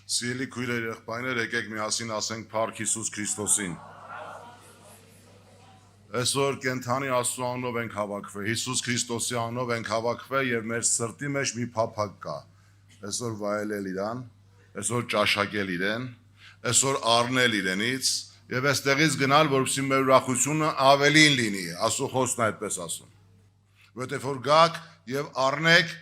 Սիրելի քույրեր, եղբայրներ, եկեք միասին ասենք Փառք Հիսուս Քրիստոսին։ Այսօր կենթանի Աստծո անունով ենք հավաքվել, Հիսուս Քրիստոսի անունով ենք հավաքվել եւ մեր սրտի մեջ մի փափակ կա։ Այսօր վայելել իրան, այսօր ճաշակել իրեն, այսօր առնել իրենից եւ այստեղից գնալ, որպեսզի մեր ուրախությունը ավելին լինի, Աստծո խոսքն այդպես ասում։ Որտեւ որ գաք եւ առնեք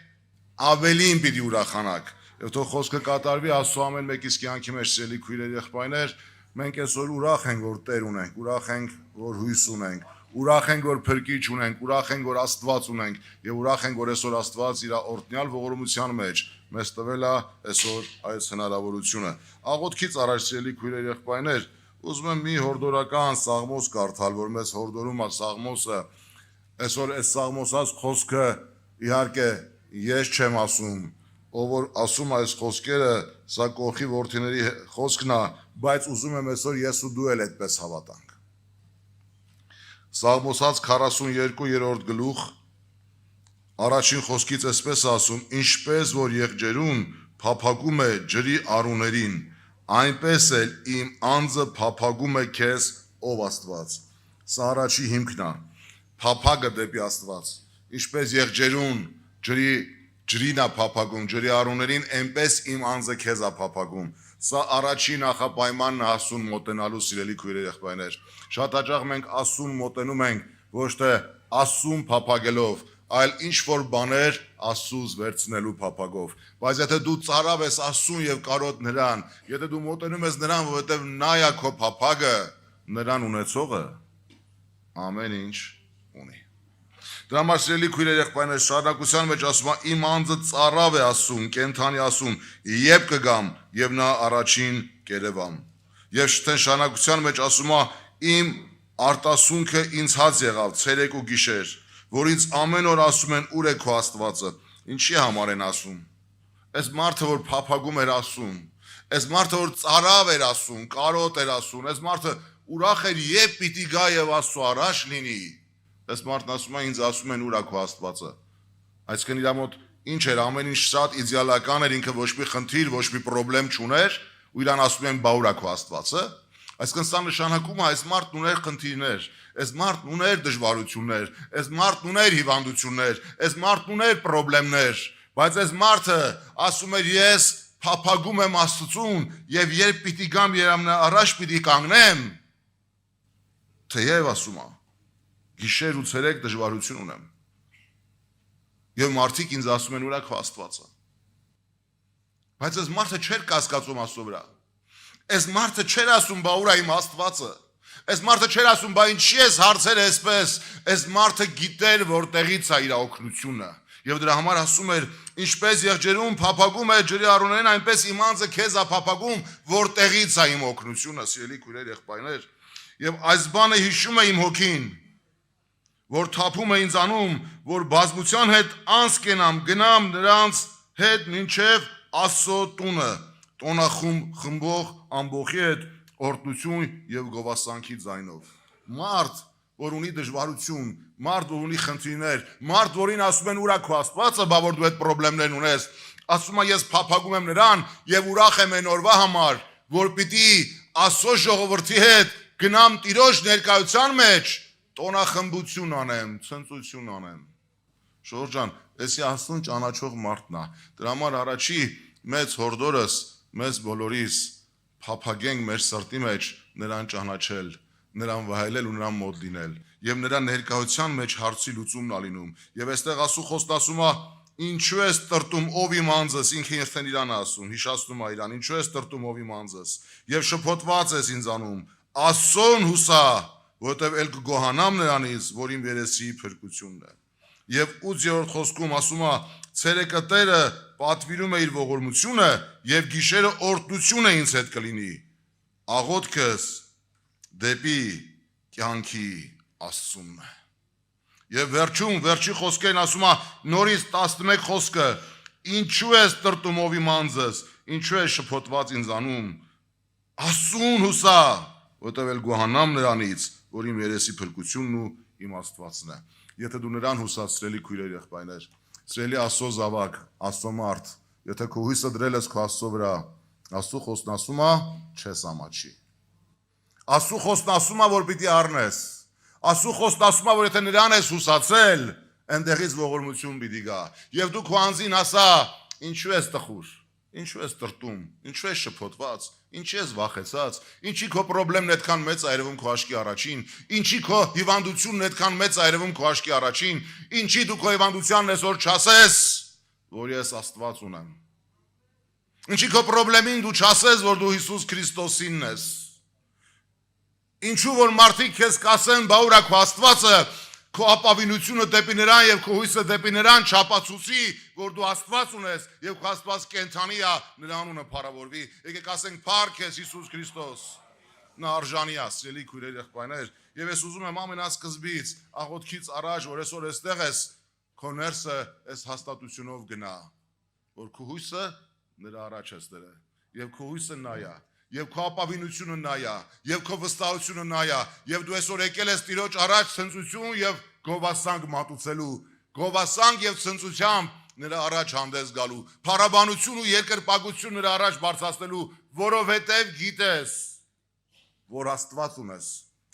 ավելին պիտի ուրախանաք։ Եվ թող խոսքը կատարվի Աստծո ամեն մեկիս կյանքի մեջ սիրելի քույրեր եղբայրներ, մենք այսօր ուրախ ենք, որ Տեր ունենք, ուրախ ենք, որ հույս ունենք, ուրախ ենք, որ փրկիչ ունենք, ուրախ ենք, որ Աստված ունենք եւ ուրախ ենք, որ այսօր Աստված իր օրհնյալ ողորմության մեջ մեզ տվել է այսօր այս հնարավորությունը։ Աղոթքից առաջ սիրելի քույրեր եղբայրներ, ուզում եմ մի հորդորական սաղմոս կարդալ, որ մեզ հորդորում է սաղմոսը։ Այսօր այս սաղմոսած խոսքը իհարկե ես չեմ ասում, ով որ ասում այս խոսքերը, սա կողքի որդիների խոսքն է, բայց ուզում եմ այսօր ես ու դու էլ այդպես հավատանք։ Սաղմոսած 42-րդ գլուխ առաջին խոսքից այսպես ասում. ինչպես որ եղջերուն փափագում է ջրի արուներին, այնպես էլ իմ անձը փափագում է քեզ, ով Աստված։ Սա առաջի հիմքն է, փափագը դեպի Աստված։ Ինչպես եղջերուն ջրին է փափագում, ջրի արուներին, այնպես իմ անձը քեզ է փափագում։ Սա առաջի նախապայմանն է Աստծուն մոտենալու սիրելի քույրեր եղբայրներ։ Շատ հաճախ մենք Աստծուն մոտենում ենք ոչ թե Աստծուն փափագելով, այլ ինչ որ բաներ Աստծուց վերցնելու փափագով։ Բայց եթե դու ծարավ ես Աստծուն եւ կարոտ նրան, եթե դու մոտենում ես նրան, որովհետեւ նա է քո փափագը, նրան ունեցողը ամեն ինչ ունի։ Դրա համար սիրելի քույրեր եղբայրներ, շարունակության մեջ ասում է իմ անձը ծարավ է ասում, կենթանի ասում, երբ կգամ եւ նա առաջին կերևամ։ Եվ շարունակության մեջ ասում է իմ արտասունքը ինձ հաց եղավ ցերեկ ու գիշեր, որ ինձ ամեն օր ասում են ուր է քո Աստվածը։ Ինչի համար են ասում։ Այս մարդը որ փափագում էր ասում, այս մարդը որ ծարավ էր ասում, կարոտ էր ասում, այս մարդը ուրախ էր երբ պիտի գա եւ Աստծո առաջ լինի։ Այս մարդն ասում է ինձ ասում են ուր է քո Աստվածը։ Այսինքն իր մոտ ինչ էր, ամեն ինչ շատ իդեալական էր, ինքը ոչ մի խնդիր, ոչ մի խնդրեմ չուներ, ու իրան ասում են բա ուր է քո Աստվածը։ Այսինքն սա նշանակում է այս մարդն ուներ խնդիրներ, այս մարդն ուներ դժվարություններ, այս մարդն ուներ հիվանդություններ, այս մարդն ուներ խնդիրներ, բայց այս մարդը ասում էր ես փափագում եմ Աստծուն եւ երբ պիտի գամ երամնա առաջ պիտի կանգնեմ, թեև ասում է գիշեր ու ցերեկ դժվարություն ունեմ։ Եվ մարդիկ ինձ ասում են ուր է քո Աստվածը։ Բայց այս մարդը չէր կասկածում Աստծո վրա։ Այս մարդը չէր ասում բա ուր է իմ Աստվածը։ Այս մարդը չէր ասում բա ինչի ես հարցեր այսպես։ Այս մարդը գիտեր որտեղից է իր օգնությունը։ Եվ դրա համար ասում էր ինչպես եղջերուն փափագում է ջրի արուներին, այնպես իմ անձը քեզ է փափագում, որտեղից է իմ օգնությունը, սիրելի քույրեր եղբայրներ։ Եվ այս բանը հիշում է իմ հոգին, որ թափում է ինձանում, որ բազմության հետ անց կենամ, գնամ նրանց հետ մինչև Աստծո տունը, տոնախմբող ամբոխի հետ օրհնություն եւ գովասանքի ձայնով։ Մարդ, որ ունի դժվարություն, մարդ, որ ունի խնդիրներ, մարդ, որին ասում են ուր է քո Աստվածը, բա որ դու այդ խնդիրներն ունես, ասում է ես փափագում եմ նրան եւ ուրախ եմ այն օրվա համար, որ պիտի Աստծո ժողովրդի հետ գնամ Տիրոջ ներկայության մեջ տոնախմբություն անեմ, ցնծություն անեմ։ Շորժան, էսի Աստծուն ճանաչող մարդն է։ Դրա համար առաջի մեծ հորդորս, մեզ բոլորիս փափագենք մեր սրտի մեջ նրան ճանաչել, նրան վայելել ու նրան մոտ լինել։ Եվ նրա ներկայության մեջ հարցի լուծումն ալինում։ Եվ այստեղ Աստծո խոսքն ասում է ինչու ես տրտում ով իմ անձս, ինքը երթեն իրան ասում, հիշացնում է իրան, ինչու ես տրտում ով իմ անձս։ Եվ շփոթված ես ինձանում, Աստծուն հուսա, որտեվ էլ կգոհանամ նրանից, որ իմ երեսի փրկությունն է։ Եվ 8-րդ խոսքում ասում է ցերեկը Տերը պատվիրում է իր ողորմությունը եւ գիշերը օրհնություն է ինձ հետ կլինի։ Աղոթքս դեպի կյանքի Աստծուն է։ Եվ վերջի խոսքերն ասում է նորից 11 խոսքը ինչու ես տրտում ով իմ անձս, ինչու ես շփոթված ինձանում, Աստծուն հուսա, որտեվ էլ գոհանամ նրանից, որ իմ երեսի փրկությունն ու իմ Աստվածն է։ Եթե դու նրան հուսացրելի քույրեր եղբայրներ, սիրելի Աստծո զավակ, Աստծո մարդ, եթե քո հույսը դրել ես քո Աստծո վրա, Աստծո խոսքն ասում է, չես ամաչի։ Աստծո խոսքն ասում է, որ պիտի առնես։ Աստծո խոսքն ասում է, որ եթե նրան ես հուսացել, այնտեղից ողորմություն պիտի գա։ Եվ դու քո անձին ասա, ինչու ես տխուր, ինչու ես տրտում, ինչու ես շփոթված, ինչի ես վախեցած, ինչի քո խնդրեմն այդքան մեծ այրվում քո աչքի առաջին, ինչի քո հիվանդությունն այդքան մեծ այրվում քո աչքի առաջին, ինչի դու քո հիվանդությանն այսօր չասես, որ ես Աստված ունեմ։ Ինչի քո խնդրեմին դու չասես, որ դու Հիսուս Քրիստոսինն ես։ Ինչու որ մարդիկ քեզ կասեն, բա ուր է քո Աստվածը, քո ապավինությունը դեպի նրան եւ քո հույսը դեպի նրան չապացուցի, որ դու Աստված ունես եւ քո Աստված կենթանի է, նրա անունը փառավորվի։ Եկեք ասենք փառք ես Հիսուս Քրիստոս։ Նա արժանի է, սիրելի քույրեր, եղբայրներ, եւ ես ուզում եմ ամենասկզբից աղոթքից առաջ, որ այսօր այստեղ ես, քո ներսը այս հաստատությունով գնա, որ քո հույսը նրա առաջ ես դրել եւ քո հույսը նա է։ Եվ քո ապավինությունը նա է, եւ քո վստահությունը նա է, եւ դու այսօր եկել ես Տիրոջ առաջ ցնծություն եւ գովասանք մատուցելու, գովասանք եւ ցնծությամբ նրա առաջ հանդես գալու, փառաբանություն ու երկրպագություն նրա առաջ բարձրացնելու, որովհետեւ գիտես, որ Աստված ունես,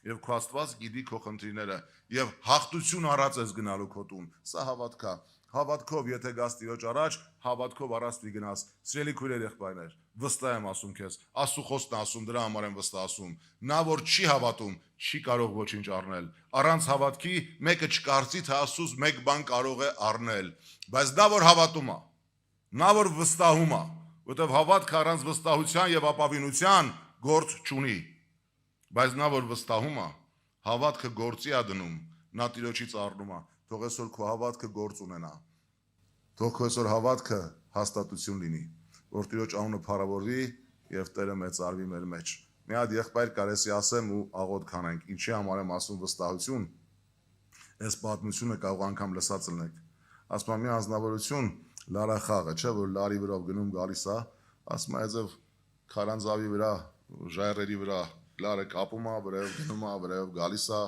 եւ քո Աստված գիտի քո խնդիրները, եւ հաղթություն առած ես գնալու քո տուն։ Սա հավատք է։ Հավատքով եթե գաս Տիրոջ առաջ, հավատքով առաստի գնաս։ Սիրելի քույրեր, եղբայրներ, վստահ եմ ասում քեզ, Աստծո խոսքն է ասում, դրա համար եմ վստահ ասում։ Նա որ չի հավատում, չի կարող ոչինչ առնել։ Առանց հավատքի մեկը չկարծի, թե Աստծուց մեկ բան կարող է առնել։ Բայց նա որ հավատում է, նա որ վստահում է, որտեղ հավատքը առանց վստահության եւ ապավինության գործ չունի։ Բայց նա որ վստահում է, հավատքը գործի է դնում, նա Տիրոջից առնում է։ Թող այսօր քո հավատքը գործ ունենա։ Թող քո այսօր հավատքը հաստատություն լինի, որ Տիրոջ անունը փառավորվի եւ Տերը մեծարվի մեր մեջ։ Մի հատ եղբայր կարեսի ասեմ ու աղոթք անենք։ Ինչի համար եմ ասում վստահություն։ Այս պատմությունը կարող անգամ լսած լինեք։ Ասում եմ մի անձնավորություն Լարա խաղը, չէ՞ որ լարի վրով գնում գալիս է, ասում է այդով քարանձավի վրա, ժայռերի վրա լարը կապում է, վրայով գնում է, վրայով գալիս է,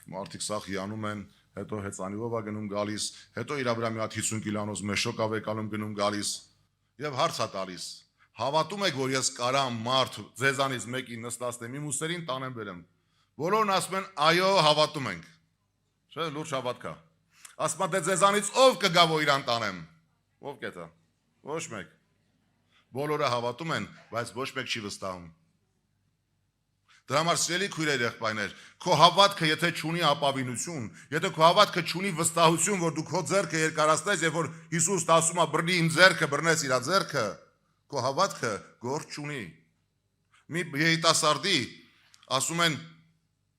մարդիկ սա հիանում են, հետո հեծանիվով է գնում գալիս, հետո իր վրա մի հատ 50 կիլոնոց մեշոկ ավեկալում գնում գալիս եւ հարց է տալիս։ Հավատում եք, որ ես կարամ մարդ ձեզանից մեկին նստացնեմ իմ ուսերին տանեմ բերեմ։ Բոլորն ասում են այո, հավատում ենք։ Չէ՞, լուրջ հավատք է։ Ասում է դե ձեզանից ով կգա որ իրան տանեմ։ Ով կետա։ Ոչ մեկ։ Բոլորը հավատում են, բայց ոչ մեկ չի վստահում։ Դրա համար սիրելի քույրեր, եղբայրներ, քո հավատքը եթե չունի ապավինություն, եթե քո հավատքը չունի վստահություն, որ դու քո ձեռքը երկարացնես, եւ որ Հիսուսն ասում է բռնի իմ ձեռքը, բռնես իր ձեռքը, քո հավատքը գործ չունի։ Մի երիտասարդի ասում են,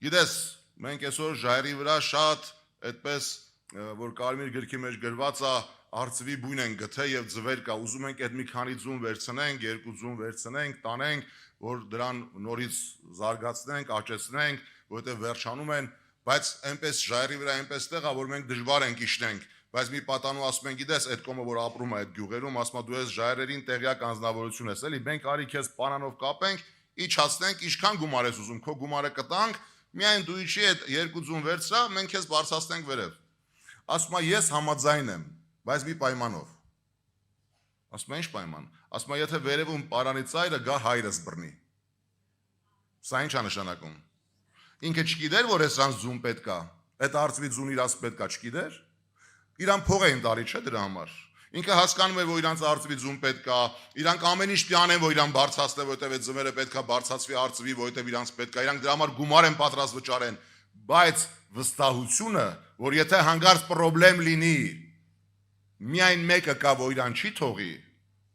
գիտես, մենք այսօր ժայռի վրա շատ այդպես որ կարմիր գրքի մեջ գրված է արծվի բույն են գտել եւ ձվեր կա, ուզում ենք այդ մի քանի ձուն վերցնենք, երկու ձուն վերցնենք, տանենք, որ դրան նորից զարգացնենք, աճեցնենք, որովհետեւ վերջանում են, բայց այնպես ժայռի վրա այնպես տեղ է, որ մենք դժվար ենք իջնենք, բայց մի պատանու ասում են, գիտես, այդ կոմը որ ապրում է այդ գյուղերում, ասում է դու ես ժայռերին տեղյակ անձնավորություն ես, էլի, մենք արի քեզ պանանով կապենք, իջացնենք, ինչքան գումար ես ուզում, քո գումարը կտանք, միայն դու իջի այդ երկու ձուն վերցրա, մենք քեզ բարձրացնենք վերև։ Ասում է ես համաձայն եմ, բայց մի պայմանով։ Ասում է ինչ պայման։ Ասում է եթե վերևում պարանի ծայրը գա հայրս բռնի։ Սա ինչ է նշանակում։ Ինքը չգիտեր, որ այսրան ձուն պետք է, այդ արծվի ձուն իրաց պետք է, չգիտեր։ Իրան փող էին տալի, չէ՞ դրա համար։ Ինքը հասկանում էր, որ իրանց արծվի ձուն պետք է, իրանք ամեն ինչ պյանեն, որ իրան բարձրացնեն, որովհետև այդ ձմերը պետք է բարձրացվի արծվի, որովհետև իրանց պետք է, իրանք դրա համար գումար են պատրաստ վճարեն, բայց վստահությունը, որ եթե հանգարց խնդրեմ լինի, միայն մեկը կա, որ իրան չի թողի,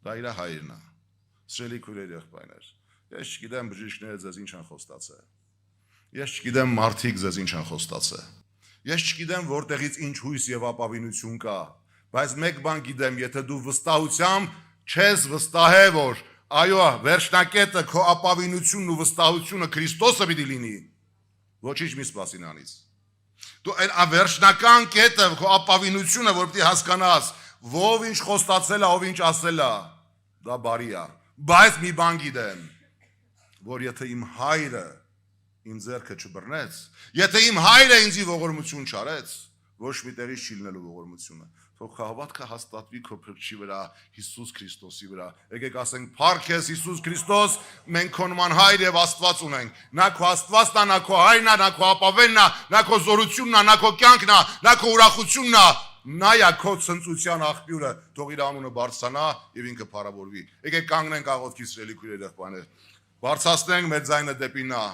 դա իր հայրն է։ Սիրելի քույրեր, եղբայրներ, ես չգիտեմ բժիշկները ձեզ ինչ են խոստացել։ Ես չգիտեմ մարդիկ ձեզ ինչ են խոստացել։ Ես չգիտեմ որտեղից ինչ հույս եւ ապավինություն կա, բայց մեկ բան գիտեմ, եթե դու վստահությամբ չես վստահե, որ այո, վերջնակետը քո ապավինությունն ու վստահությունը Քրիստոսը պիտի լինի, ոչինչ մի սպասի նրանից։ Դու այն վերջնական կետը քո ապավինությունը, որ պիտի հասկանաս, ով ինչ խոստացել է, ով ինչ ասել է, դա բարի է, բայց մի բան գիտեմ, որ եթե իմ հայրը իմ ձեռքը չբռնեց, եթե իմ հայրը ինձի ողորմություն չարեց, Ոչ մի տեղի չի լինելու ողորմությունը։ Թող հավատքը հաստատվի քո փրկչի վրա, Հիսուս Քրիստոսի վրա։ Եկեք ասենք, փառք ես Հիսուս Քրիստոս, մենք քո նման Հայր եւ Աստված ունենք։ Նա քո Աստվածն է, նա քո Հայրն է, նա քո ապավենն է, նա քո զորությունն է, նա քո կյանքն է, նա քո ուրախությունն է։ Նա է քո ցնծության աղբյուրը, թող իր անունը բարձրանա եւ ինքը փառավորվի։ Եկեք կանգնենք աղոթքի սիրելի քույրեր եղբայրներ։ Բարձրացնենք մեր ձայնը դեպի նա։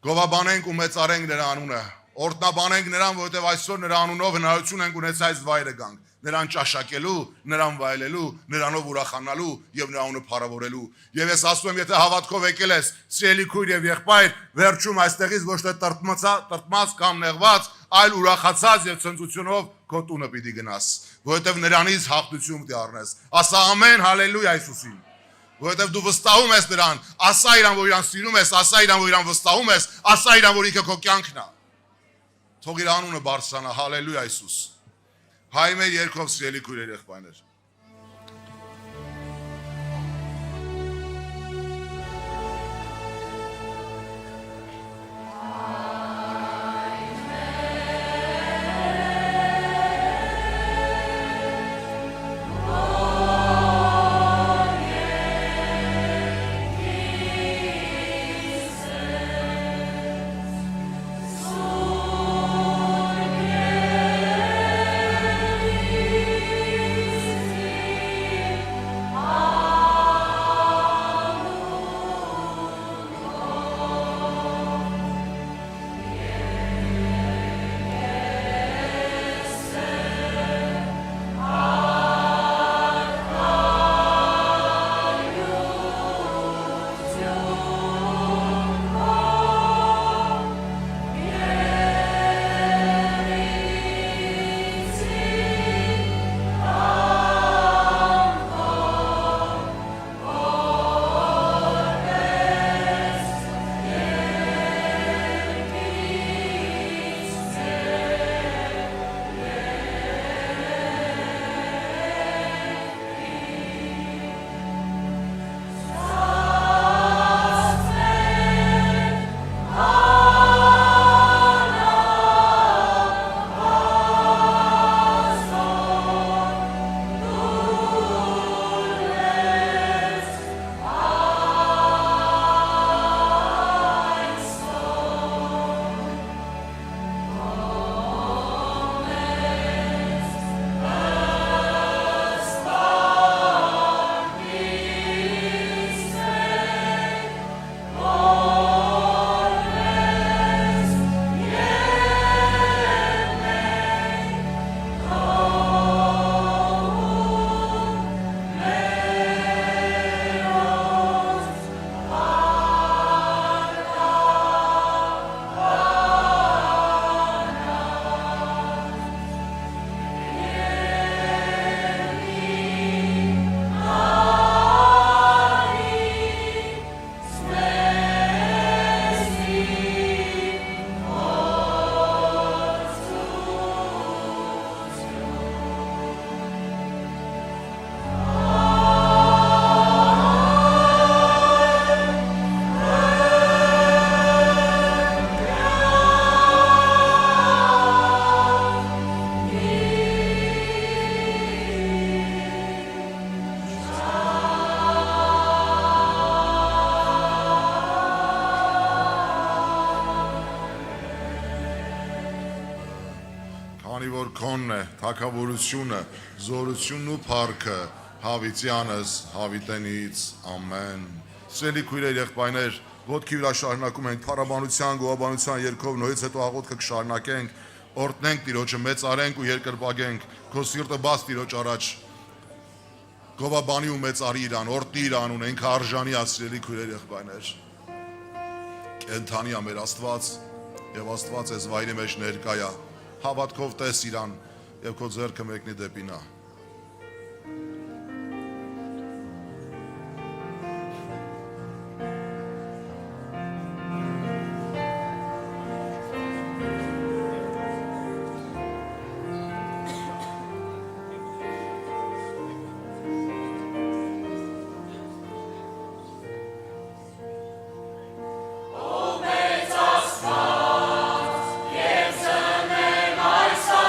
Գովաբանենք ու մեծարենք նրա անունը։ Օրհնաբանենք նրան, որովհետև այսօր նրա անունով հնարավորություն ենք ունեցել այս վայրը գանք, նրան ճաշակելու, նրան վայելելու, նրանով ուրախանալու եւ նրա անունը փառավորելու։ Եվ ես ասում եմ, եթե հավատքով եկել ես, սիրելի քույր եւ եղբայր, վերջում այստեղից ոչ թե տրտմած կամ նեղված, այլ ուրախացած եւ ցնծությունով քո տունը պիտի գնաս, որովհետև նրանից հաղթություն պիտի առնես։ Ասա ամեն, հալելույա Հիսուսին։ Որովհետև դու վստահում ես նրան, ասա իրան, որ իրան սիրում ես, ասա իրան, որ իրան վստահում ես, ասա իրան, որ ինքը քո կյանքն է։ Թող իր անունը բարձրանա, հալելույա Հիսուս։ Հայ մեր երկով սիրելի քույրեր եղբայրներ։ Որ քոնն է, թագավորությունը, զորությունն ու փառքը հավիտյանս, հավիտենից, ամեն։ Սիրելի քույրեր, եղբայրներ, ոտքի վրա շարունակում ենք փառաբանության, գովաբանության երգով, նորից հետո աղոթքը կշարունակենք, օրհնենք Տիրոջը, մեծարենք ու երկրպագենք, քո սիրտը բաց Տիրոջ առաջ։ Գովաբանի ու մեծարի իրան, օրհնի իր անունը, ինքը արժանի է, սիրելի քույրեր, եղբայրներ։ Կենդանի է մեր Աստված, եւ Աստված այս վայրի մեջ ներկա է։ Հավատքով տես իրան եւ քո ձեռքը մեկնի դեպի նա։ Այս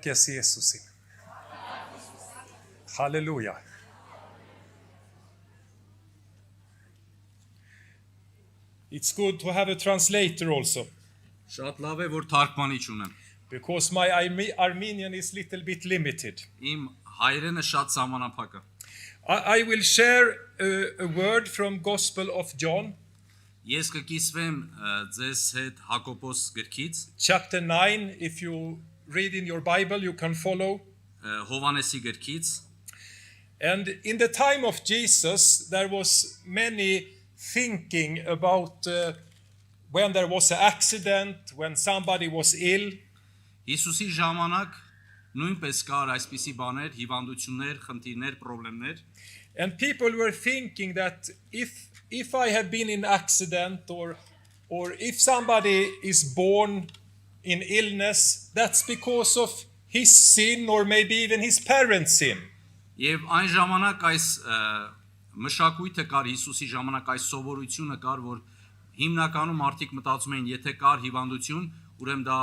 ես Եսուսին։ Հալելույա։ It's good to have a translator also, Շատ լավ է որ թարգմանիչ ունեմ։ because my Armenian is little bit limited. Իմ հայրենը շատ սահմանափակ է։ I will share a word from Gospel of John, Ես կկիսվեմ ձեզ հետ Հակոբոս գրքից, chapter 9. If you read in your Bible, you can follow. Հովանեսի գրքից։ And in the time of Jesus, there was many thinking about when there was an accident, when somebody was ill. Հիսուսի ժամանակ նույնպես կար այսպիսի բաներ, հիվանդություններ, խնդիրներ, խնդիրներ։ And people were thinking that if I have been in accident or if somebody is born in illness, that's because of his sin or maybe even his parents' sin. Եվ այն ժամանակ այս մշակույթը կար Հիսուսի ժամանակ այս սովորությունը կար, որ հիմնականում մարդիկ մտածում էին, եթե կար հիվանդություն, ուրեմն դա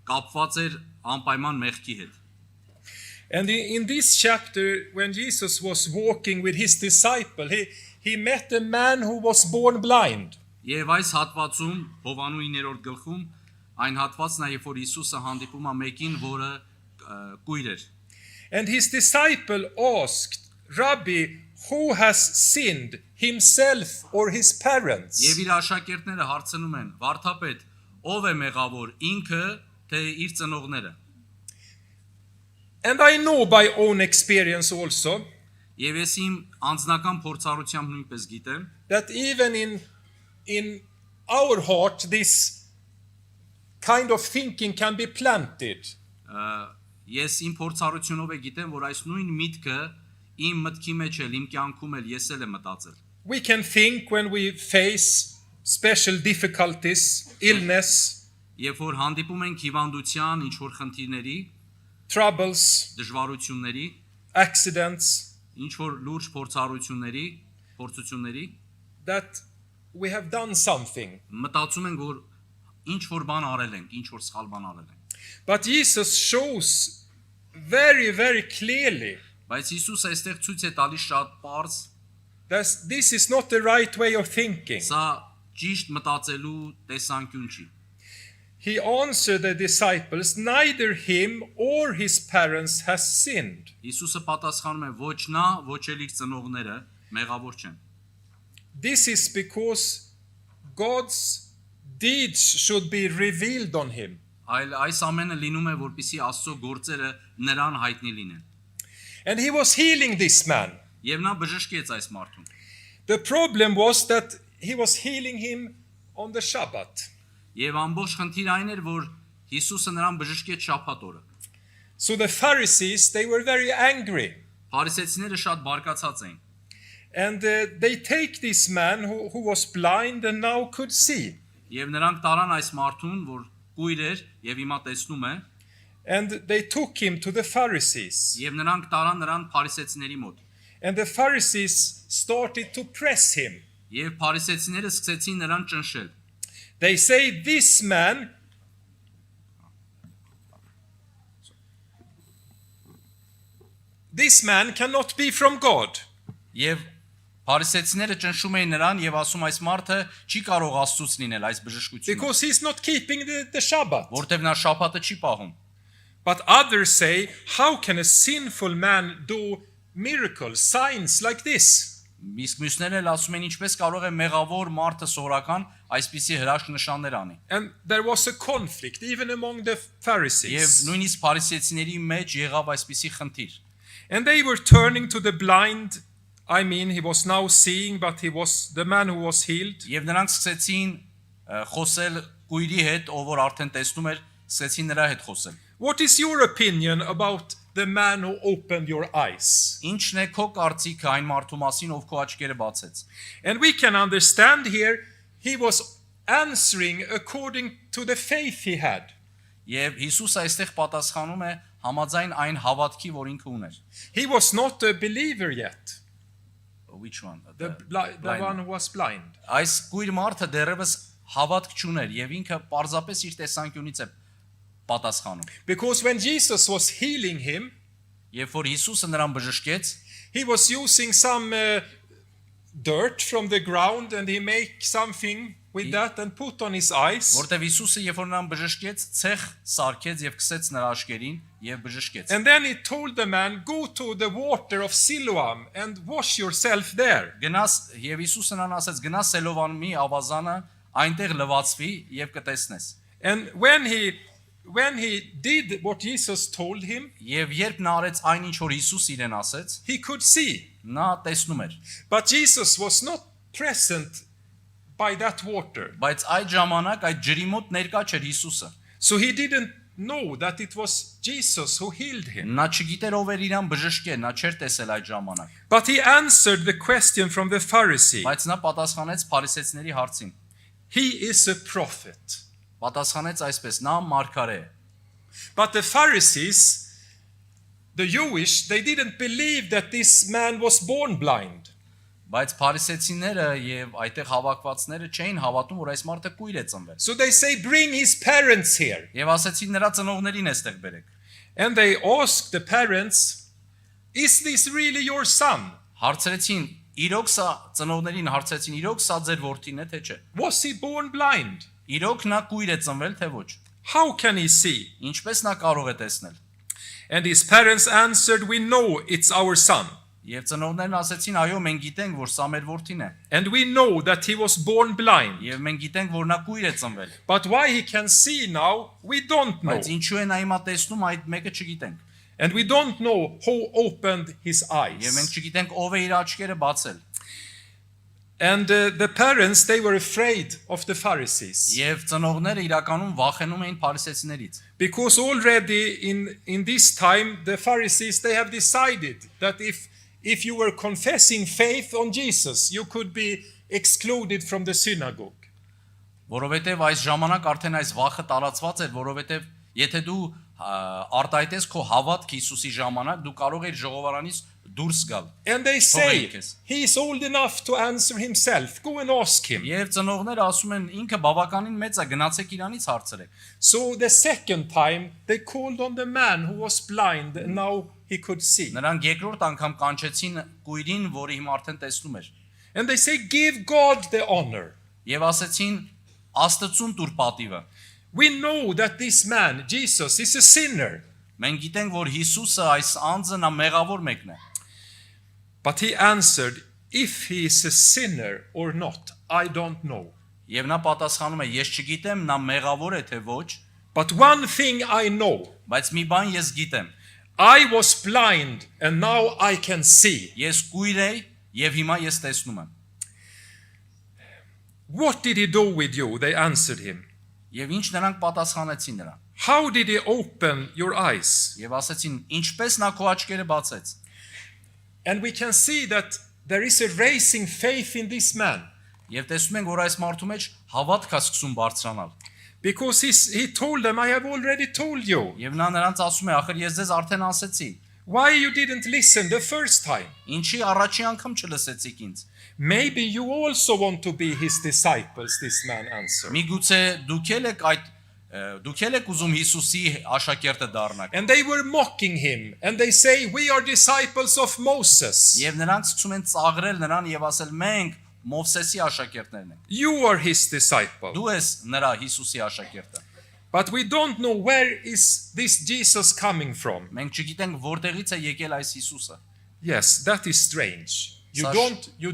կապված էր անպայման մեղքի հետ։ And in this chapter, when Jesus was walking with his disciple, he met a man who was born blind. Եվ այս հատվածում Հովանու 9-րդ գլխում այն հատվածն է, երբ որ Հիսուսը հանդիպում է մեկին, որը կույր էր։ And his disciple asked, Rabbi, who has sinned, himself or his parents? Եվ իր աշակերտները հարցնում են. Վարդապետ, ով է մեղավոր, ինքը թե իր ծնողները։ And I know by own experience also Եվ ես իմ անձնական փորձառությամբ նույնպես գիտեմ, that even in our heart this kind of thinking can be planted. ես իմ փորձառությունով գիտեմ, որ այս նույն միտքը իմ մտքի մեջ էլ, իմ կյանքում էլ ես էլ եմ մտածել։ We can think when we face special difficulties, illness, Երբ որ հանդիպում ենք հիվանդության, ինչ որ խնդիրների, troubles, դժվարությունների, accidents, ինչ որ լուրջ փորձությունների, that we have done something. մտածում ենք, որ ինչ որ բան արել ենք, ինչ որ սխալ բան արել ենք։ But Jesus shows very, very clearly Բայց Հիսուսը այստեղ ցույց է տալիս շատ པարզ, that this is not the right way of thinking. սա ճիշտ մտածելու տեսանկյուն չի։ He answered the disciples, neither him or his parents has sinned. Հիսուսը պատասխանում է ոչ նա, ոչ էլ իր ծնողները մեղավոր չեն։ This is because God's deeds should be revealed on him. Այլ այս ամենը լինում է, որպեսզի Աստծո գործերը նրան հայտնի լինեն։ And he was healing this man. Եվ նա բժշկեց այս մարդուն։ The problem was that he was healing him on the Shabbat. Եվ ամբողջ խնդիրը այն էր, որ Հիսուսը նրան բժշկեց շաբաթ օրը։ So the Pharisees, they were very angry. Փարիսեցիները շատ բարկացած էին։ And they take this man who was blind and now could see. Եվ նրանք տարան այս մարդուն, որ կույր էր եւ հիմա տեսնում է, And they took him to the Pharisees. եւ նրանք տարան նրան փարիսեցիների մոտ։ And the Pharisees started to press him. Եվ փարիսեցիները սկսեցին նրան ճնշել։ They say, this man cannot be from God. Եվ փարիսեցիները ճնշում էին նրան եւ ասում այս մարդը չի կարող Աստծուց լինել այս բժշկությունը, Because he's not keeping the Shabbat. որտեւ նա շաբաթը չի պահում։ But others say, how can a sinful man do miracles, signs like this? Իսկ մյուսները էլ ասում են ինչպես կարող է մեղավոր մարդը սորական այսպիսի հրաշք նշաններ անի։ And there was a conflict even among the Եվ Pharisees. նույնիսկ փարիսեցիների մեջ եղավ այսպիսի խնդիր։ And they were turning to the blind. I mean, he was now seeing, but he was the man who was healed. Եվ նրանք սկսեցին խոսել կույրի հետ, ով որ արդեն տեսնում էր, սկսեցին նրա հետ խոսել։ What is your opinion about the man who opened your eyes? Ինչն է քո կարծիքը այն մարդու մասին, ով քո աչքերը բացեց։ And we can understand here, he was answering according to the faith he had. Եվ Հիսուսը այստեղ պատասխանում է համաձայն այն հավատքի, որ ինքը ուներ։ He was not a believer yet, Which one? the blind one who was blind. Այս կույր մարդը դեռևս հավատք չուներ եւ ինքը պարզապես իր տեսանկյունից է պատասխանում։ Because when Jesus was healing him, Երբ որ Հիսուսը նրան բժշկեց, he was using some dirt from the ground and he make something with that and put on his eyes. որտեվ Հիսուսը երբ որ նրան բժշկեց, ցեխ սարքեց եւ քսեց նրա աշկերին եւ բժշկեց։ And then he told the man, go to the water of Siloam and wash yourself there. Գնաս եւ Հիսուսը նրան ասեց. գնաս Սելովանի ավազանը, այնտեղ լվացվի եւ կտեսնես։ And when he did what Jesus told him, Եվ երբ նա արեց այն ինչ որ Հիսուս իրեն ասեց, he could see. նա տեսնում էր։ But Jesus was not present by that water. Բայց այդ ժամանակ այդ ջրի մոտ ներկա չէր Հիսուսը։ So he didn't know that it was Jesus who healed him. Նա չգիտեր ով էր իրան բժշկել, նա չէր տեսել այդ ժամանակ։ But he answered the question from the Pharisee. Բայց նա պատասխանեց փարիսեցիների հարցին։ He is a prophet. Պատասխանեց այսպես. նա մարգարե է։ But the Pharisees, the Jewish, they didn't believe that this man was born blind. Բայց փարիսեցիները եւ այդտեղ հավաքվածները չէին հավատում, որ այս մարդը կույր է ծնվել։ So they say, bring his parents here. Եվ ասեցին նրա ծնողներին էստեղ բերեք։ And they asked the parents, is this really your son? Հարցրեցին, իրոք սա ծնողներին հարցրեցին, իրոք սա ձեր որդին է թե չէ։ Was he born blind? Իրոք նա կույր է ծնվել թե ոչ։ How can he see? Ինչպես նա կարող է տեսնել։ And his parents answered, we know it's our son. Եվ ծնողներն ասեցին, այո, մենք գիտենք, որ սա մեր որդին է։ And we know that he was born blind. Եվ մենք գիտենք, որ նա կույր է ծնվել։ But why he can see now, we don't know. Բայց ինչու է նա հիմա տեսնում, այդ մեկը չգիտենք։ And we don't know who opened his Եվ eyes. մենք չգիտենք ով է իր աչքերը բացել։ And the parents, they were afraid of the Pharisees. Եվ ծնողները իրականում վախենում էին փարիսեցիներից։ Because already in this time, the Pharisees, they have decided that if you were confessing faith on Jesus, you could be excluded from the synagogue. Որովհետև այս ժամանակ արդեն այս վախը տարածված էր, որովհետև եթե դու արտահայտես քո հավատք Հիսուսի ժամանակ, դու կարող ես ժողովարանից դուրս գալ։ And they say, Թողեքես։ he is old enough to answer himself. Go and ask him. Եվ ծնողները ասում են ինքը բավականին մեծ է, գնացեք իրանից հարցրեք։ So the second time, they called on the man who was blind and now he could see. Նրանք երկրորդ անգամ կանչեցին կույրին, որը հիմա արդեն տեսնում էր։ And they say, give God the honor. Եվ ասեցին Աստծուն տուր պատիվը։ We know that this man, Jesus, is a sinner. Մենք գիտենք, որ Հիսուսը այս անձը նա մեղավոր մեկն է։ But he answered, if he is a sinner or not, I don't know. Եվ նա պատասխանում է. ես չգիտեմ նա մեղավոր է թե ոչ, But one thing I know, բայց մի բան ես գիտեմ։ I was blind and now I can see. Ես կույր եի եւ հիմա ես տեսնում եմ։ What did he do with you? They answered him. Եվ ինչ նրանք պատասխանեցին նրան։ How did he open your eyes? Եվ ասեցին. ինչպես նա քո աչքերը բացեց։ And we can see that there is a raising faith in this man. Եվ տեսնում ենք, որ այս մարդու մեջ հավատք է սկսում բարձրանալ։ Because he told them, I have already told you. Եվ նա նրանց ասում է. ախր ես ձեզ արդեն ասեցի։ Why you didn't listen the first time? Ինչի առաջի անգամ չլսեցիք ինձ։ Maybe you also want to be his disciples, this man answered. Միգուցե դուք եք ուզում Հիսուսի աշակերտը դառնաք։ And they were mocking him and they say, we are disciples of Moses. Եվ նրանք սկսում են ծաղրել նրան եւ ասել. մենք Մովսեսի աշակերտներն ենք։ You are his disciple. Դու ես նրա Հիսուսի աշակերտը։ But we don't know where is this Jesus coming from. Մենք չգիտենք որտեղից է եկել այս Հիսուսը։ Yes, that is strange. You Sash-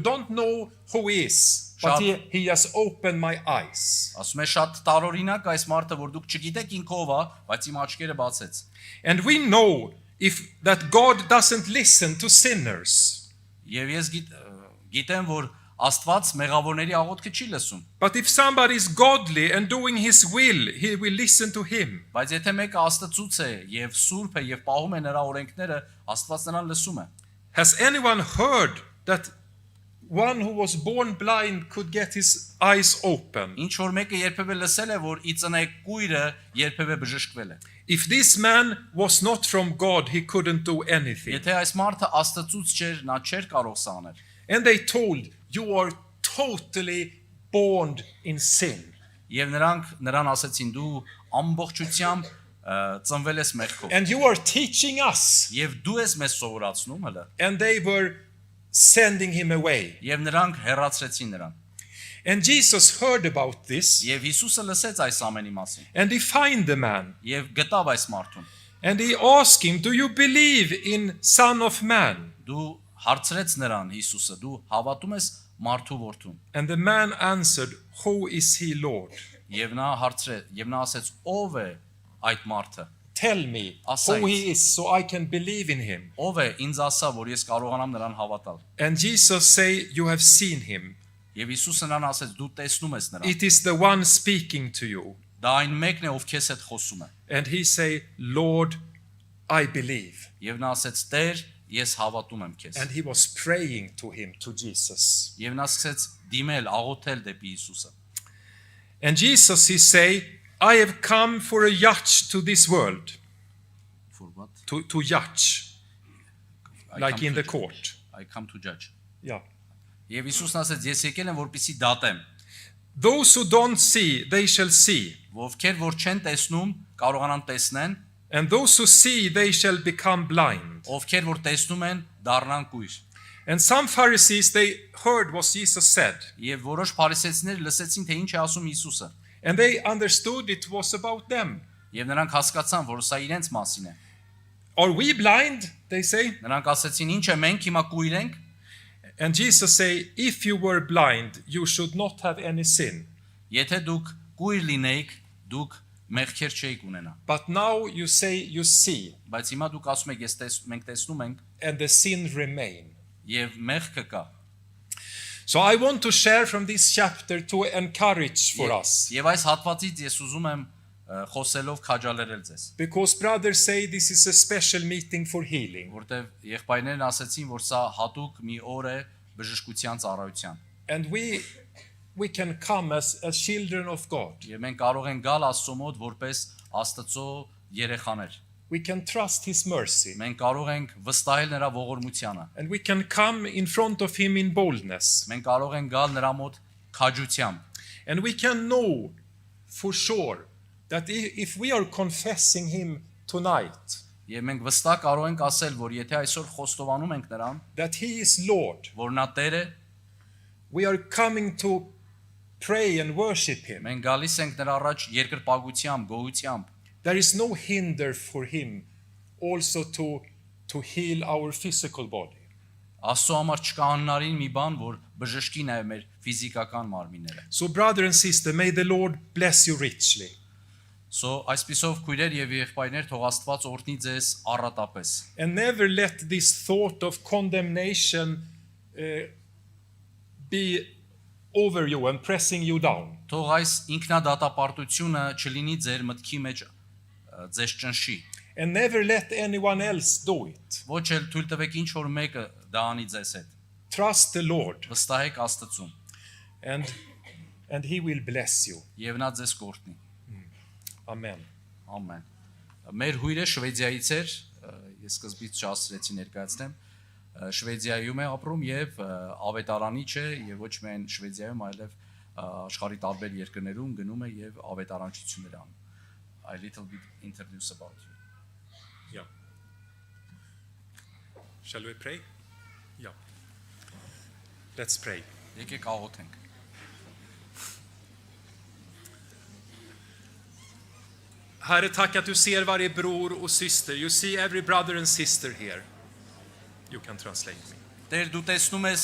don't know who he is, but he has opened my eyes. Ասում է շատ տարօրինակ այս մարդը, որ դուք չգիտեք ինքը ով է, բայց իմ աչքերը բացեց։ And we know that God doesn't listen to sinners. Եվ ես գիտեմ, որ Աստված մեղավորների աղոթքը չի լսում։ But if somebody is godly and doing his will, he will listen to him. Բայց եթե մեկը Աստծուց է եւ սուրբ է եւ պահում է նրա օրենքները, Աստված նրան լսում է։ Has anyone heard that one who was born blind could get his eyes open? Ինչ որ մեկը երբևէ լսել է, որ ի ծնե կույրը երբևէ բժշկվել է։ If this man was not from God, he couldn't do anything. Եթե այս մարդը Աստծուց չէր, նա չէր կարող սա անել։ And they told, you are totally born in sin. Եվ նրանք նրան ասեցին. դու ամբողջությամբ ծնվել ես մեղքով։ And you are teaching us. Եվ դու ես մեզ սովորացնում հələ։ And they were sending him away. Եվ նրանք հեռացրեցին նրան։ And Jesus heard about this. Եվ Հիսուսը լսեց այս ամենի մասին։ And he found the man. Եվ գտավ այս մարդուն։ And he asked him, do you believe in Son of Man? Դու հարցրեց նրան Հիսուսը, դու հավատում ես մարդու որդուն։ And the man answered, who is he, Lord? Եվ նա ասեց, ով է այդ մարդը։ Tell me who he is so I can believe in him. Ով է, ինձ ասա, որ ես կարողանամ նրան հավատալ։ And Jesus say, you have seen him. Եվ Հիսուսը նրան ասեց, դու տեսնում ես նրան։ It is the one speaking to you. Դա այն մեկն է, ով քեզ հետ խոսում է։ And he say, Lord, I believe. Եվ նա ասեց, Տեր, ես հավատում եմ քեզ։ And he was praying to him, to Jesus. Եվ նա սկսեց դիմել, աղոթել դեպի Հիսուսը։ And Jesus, he say, I have come for a judge to this world. For what? To judge, like in the court. I come to judge. Yeah. Եվ Հիսուսն ասեց, ես եկել եմ, որպեսզի դատեմ։ Those who don't see, they shall see. Ովքեր որ չեն տեսնում, կարողանան տեսնեն, And those who see, they shall become blind. ովքեր որ տեսնում են, դառնան կույր։ And some Pharisees, they heard what Jesus said. Եվ որոշ փարիսեցիներ լսեցին, թե ինչ է ասում Հիսուսը։ And they understood it was about them. Եվ նրանք հասկացան, որ սա իրենց մասին է։ Are we blind? They say. Նրանք ասեցին, ինչ է, մենք հիմա կույր ենք։ And Jesus say, if you were blind, you should not have any sin. Եթե դուք կույր լինեիք, դուք մեղքեր չէիք ունենա։ But now you say you see, Բայց հիմա դուք ասում եք, մենք տեսնում ենք, and the sin remain. եւ մեղքը կա։ So I want to share from this chapter to encourage for us. Եվ այս հատվածից ես ուզում եմ խոսելով քաջալերել ձեզ, Because brothers say this is a special meeting for healing. որտեվ եղբայրներն ասեցին, որ սա հատուկ մի օր է բժշկության ծառայության։ And we can come as children of God. Եվ մենք կարող ենք գալ Աստծո մոտ որպես Աստծո երեխաներ։ We can trust his mercy. Մենք կարող ենք վստահել նրա ողորմությանը։ And we can come in front of him in boldness. Մենք կարող ենք գալ նրա մոտ քաջությամբ։ And we can know for sure that if we are confessing him tonight, Եվ մենք վստահ կարող ենք ասել, որ եթե այսօր խոստովանում ենք նրան, that he is Lord, որ նա Տեր է, we are coming to pray and worship him. մենք գալիս ենք նրա առաջ երկրպագությամբ, գոհությամբ։ There is no hinder for him also to heal our physical body. Աստծո համար չկա անհնարին մի բան, որ բժշկի նաև մեր ֆիզիկական մարմինները։ So brother and sister, may the Lord bless you richly. So այսպիսով քույրեր եւ եղբայրներ, թող Աստված օրհնի ձեզ առատապես։ And never let this thought of condemnation be over you and pressing you down. Թող այս ինքնադատապարտությունը չլինի ձեր մտքի մեջ ձեզ ճնշի։ And never let anyone else do it. Ոչ էլ թույլ տվեք ինչ որ մեկը դա անի ձեզ հետ։ Trust the Lord, Վստահեք Աստծուն and he will bless you. եւ նա ձեզ կօրհնի։ Amen. Ամեն։ Մեր հյուրը Շվեդիայից էր, ես սկզբից չասրեցի ներկայացնեմ։ Շվեդիայում է ապրում եւ ավետարանիչ է եւ ոչ միայն Շվեդիայում, այլև աշխարհի տարբեր երկրներում գնում է եւ ավետարանչություններ անում։ I little bit introduce about you. Yeah. Shall we pray? Yeah. Let's pray. Եկեք աղոթենք։ Herre, tack att du ser varje bror och syster. You see every brother and sister here. You can translate me. Տեր դու տեսնում ես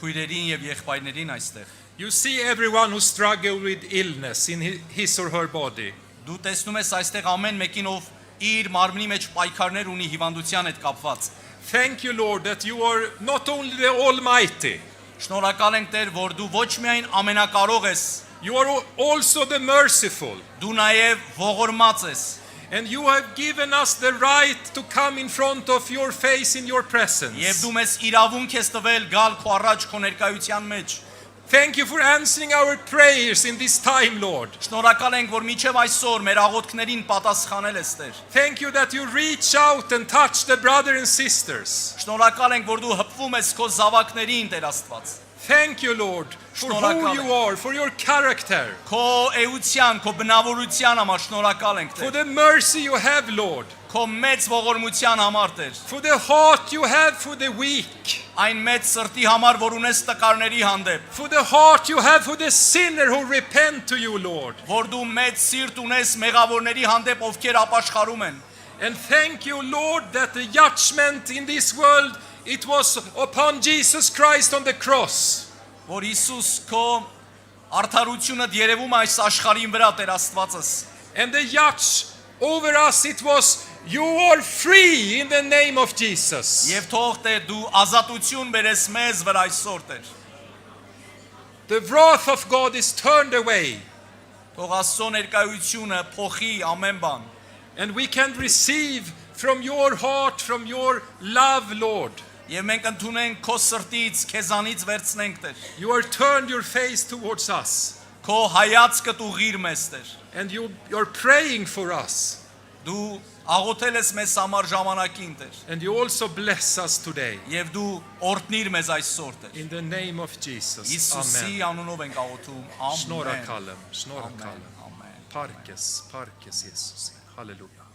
քույրերին եւ եղբայրներին այստեղ։ You see everyone who struggle with illness in his or her body. Դու տեսնում ես այստեղ ամեն մեկին, ով իր մարմնի մեջ պայքարներ ունի հիվանդության հետ կապված։ Thank you, Lord, that you are not only the Almighty, Շնորհակալ ենք Տեր, որ դու ոչ միայն ամենակարող ես, you are also the merciful. դու նաև ողորմած ես։ And you have given us the right to come in front of your face in your presence. Եվ դու մեզ իրավունք ես տվել գալ քո առաջ քո ներկայության մեջ։ Thank you for answering our prayers in this time, Lord. Շնորհակալ ենք, որ մինչև այսօր մեր աղոթքներին պատասխանել ես Տեր։ Thank you that you reach out and touch the brothers and sisters. Շնորհակալ ենք, որ դու հպվում ես քո զավակներին, Տեր Աստված։ Thank you, Lord, for who you are, for your character, Քո էության, քո բնավորության համար շնորհակալ ենք for Տեր։ the mercy you have, Lord, Քո մեծ ողորմության համար Տեր։ for the heart you have for the weak, Այն մեծ սրտի համար, որ ունես տկարների հանդեպ, for the heart you have for the sinner who repent to you, Lord. որ դու մեծ սիրտ ունես մեղավորների հանդեպ, ովքեր ապաշխարում են։ And thank you, Lord, that the judgment in this world, it was upon Jesus Christ on the cross. Որ Հիսուս քո արդարությունը երևում է այս աշխարհին վրա Տեր Աստվածս։ And the judge over us, it was, you are free in the name of Jesus. Եվ թող Տեր դու ազատություն բերես մեզ վրա այսօր Տեր։ The wrath of God is turned away, Թող Աստծո ներկայությունը փոխի ամեն բան։ and we can receive from your heart, from your love, Lord. Եվ մենք ընդունենք քո սրտից, քեզանից վերցնենք Տեր։ You are turned your face towards us, Քո հայացքդ ուղղիր մեզ Տեր։ and you're praying for us, Դու աղոթել ես մեզ համար ժամանակին Տեր։ and you also bless us today. Եվ դու օրհնիր մեզ այսօր Տեր։ In the name of Jesus. Հիսուսի Amen. անունով ենք աղոթում։ Ամեն։ Շնորհակալ եմ, շնորհակալ եմ։ Ամեն։ Փառքես, փառքես Եսուսի։ Հալելույա։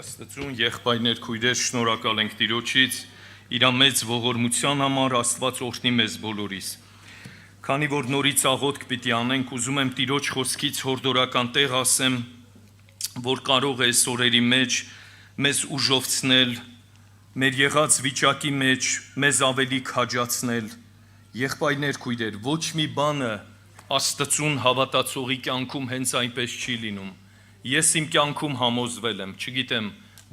Աստծուն եղբայրներ քույրեր շնորհակալ ենք Տիրոջից իր մեծ ողորմության համար Աստված օրհնի մեզ բոլորիս քանի որ նորից աղոթք պիտի անենք ուզում եմ Տիրոջ խոսքից հորդորական տեղ ասեմ որ կարող է այս օրերի մեջ մեզ ուժովցնել մեր եղած վիճակի մեջ մեզ ավելի քաջացնել եղբայրներ քույրեր ոչ մի բանը Աստծուն հավատացողի կյանքում հենց այնպես չի լինում Ես իմ կյանքում համոզվել եմ, չգիտեմ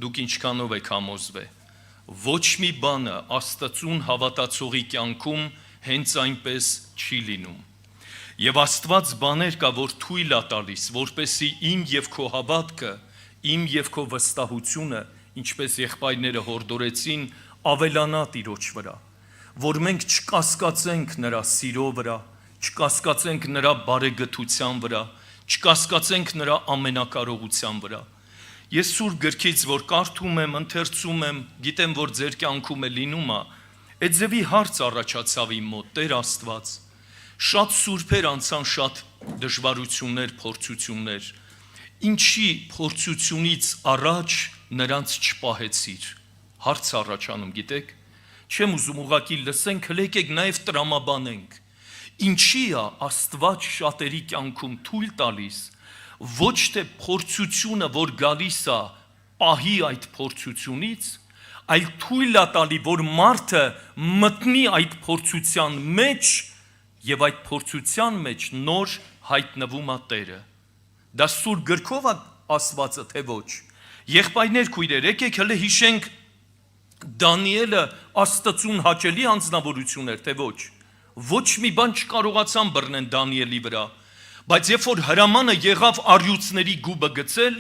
դուք ինչքանով եք համոզվել, ոչ մի բանը Աստծուն հավատացողի կյանքում հենց այնպես չի լինում։ Եվ Աստված բաներ կա, որ թույլ է տալիս, որպեսզի իմ եւ քո հավատքը, իմ եւ քո վստահությունը, ինչպես եղբայրները հորդորեցին, ավելանա Տիրոջ վրա, որ մենք չկասկածենք նրա սիրո վրա, չկասկածենք նրա բարեգթության վրա, չկասկածենք նրա ամենակարողության վրա։ Ես սուրբ գրքից, որ կարդում եմ, ընթերցում եմ, գիտեմ, որ ձեր կյանքում է լինում է, այդ ձևի հարց առաջացավ իմ մոտ, Տեր Աստված, շատ սուրբեր անցան շատ դժվարություններ, փորձություններ, Ինչի փորձությունից առաջ նրանց չպահեցիր։ Հարց առաջանում, գիտեք, չեմ ուզում ուղղակի լսենք, եկեք նաև տրամաբանենք։ Ինչի է Աստված շատերի կյանքում թույլ տալիս, ոչ թե փորձությունը, որ գալիս է, պահի այդ փորձությունից, այլ թույլ է տալի, որ մարդը մտնի այդ փորձության մեջ եւ այդ փորձության մեջ նոր հայտնվում է Տերը։ Դա Սուրբ գրքով է ասվածը, թե ոչ։ Եղբայրներ, քույրեր, եկեք հələ հիշենք Դանիելը Աստծուն հաճելի անձնավորություն էր, թե ոչ։ Ոչ մի բան չկարողացան բռնեն Դանիելի վրա, բայց երբ որ հրամանը եղավ առյուծների գուբը գցել,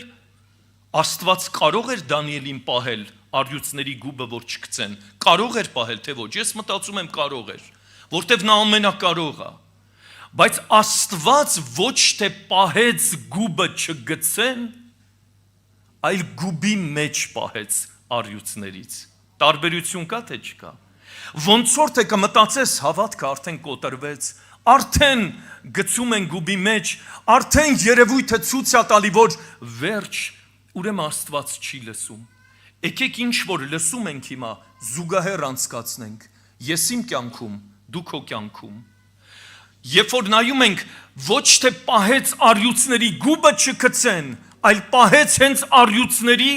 Աստված կարող էր Դանիելին պահել առյուծների գուբը, որ չգցեն։ Կարող էր պահել, թե ոչ։ Ես մտածում եմ կարող էր, որտեվ նա ամենակարող է։ Բայց Աստված ոչ թե պահեց գուբը չգցեն, այլ գուբի մեջ պահեց առյուծներից։ Տարբերություն կա, թե չկա։ Ոնց որ թե կմտածես հավատքը արդեն կոտրվեց, արդեն գցում են գուբի մեջ, արդեն երևույթը ցույց է տալի, որ վերջ, ուրեմն Աստված չի լսում։ Եկեք ինչ որ լսում ենք հիմա, զուգահեռ անցկացնենք։ Ես իմ կյանքում, դու քո կյանքում։ Երբ որ նայում ենք, ոչ թե պահեց առյուծների գուբը չգցեն, այլ պահեց հենց առյուծների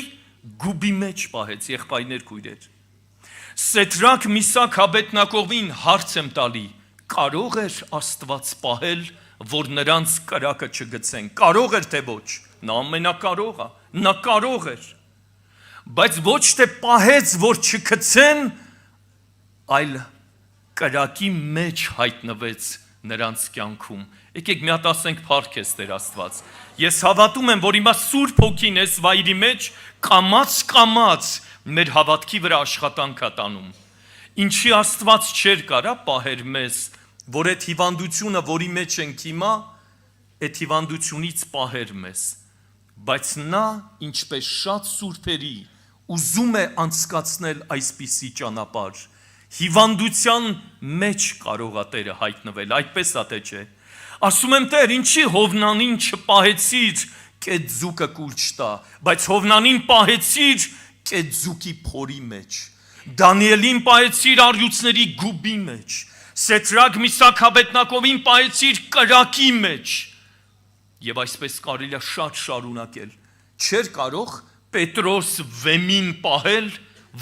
գուբի մեջ պահեց, եղբայրներ, քույրեր։ Սեդրակ, Միսակ, Աբեդնագովին հարց եմ տալի, կարող էր Աստված պահել, որ նրանց կրակը չգցեն, կարող էր թե ոչ, նա ամենակարող է, նա կարող էր, բայց ոչ թե պահեց, որ չգցեն, այլ կրակի մեջ հայտնվեց նրանց կյանքում։ Եկեք մի հատ ասենք փառք Տեր Աստված։ Ես հավատում եմ, որ հիմա Սուրբ Հոգին էս վայրի մեջ կամաց մեր հավատքի վրա աշխատանք է տանում։ Ինչի Աստված չէր կարա պահեր մեզ, որ այդ հիվանդությունը, որի մեջ ենք հիմա, այդ հիվանդությունից պահեր մեզ։ Բայց նա, ինչպես շատ սուրբերի, ուզում է անցկացնել այսպիսի ճանապարհ։ Հիվանդության մեջ կարող է Տերը հայտնվել, այդպես է թե չէ։ Ասում եմ Տեր, ինչի Հովնանին չպահեցիր, կետ ձուկը կուլ չտա, բայց Հովնանին պահեցիր կետ ձուկի փորի մեջ, Դանիելին պահեցիր առյուծների գուբի մեջ, Սեդրակ, Միսակ, Աբեդնագովին պահեցիր կրակի մեջ, եւ այսպես կարելի է շատ շարունակել։ Չէր կարող Պետրոս վեմին պահել,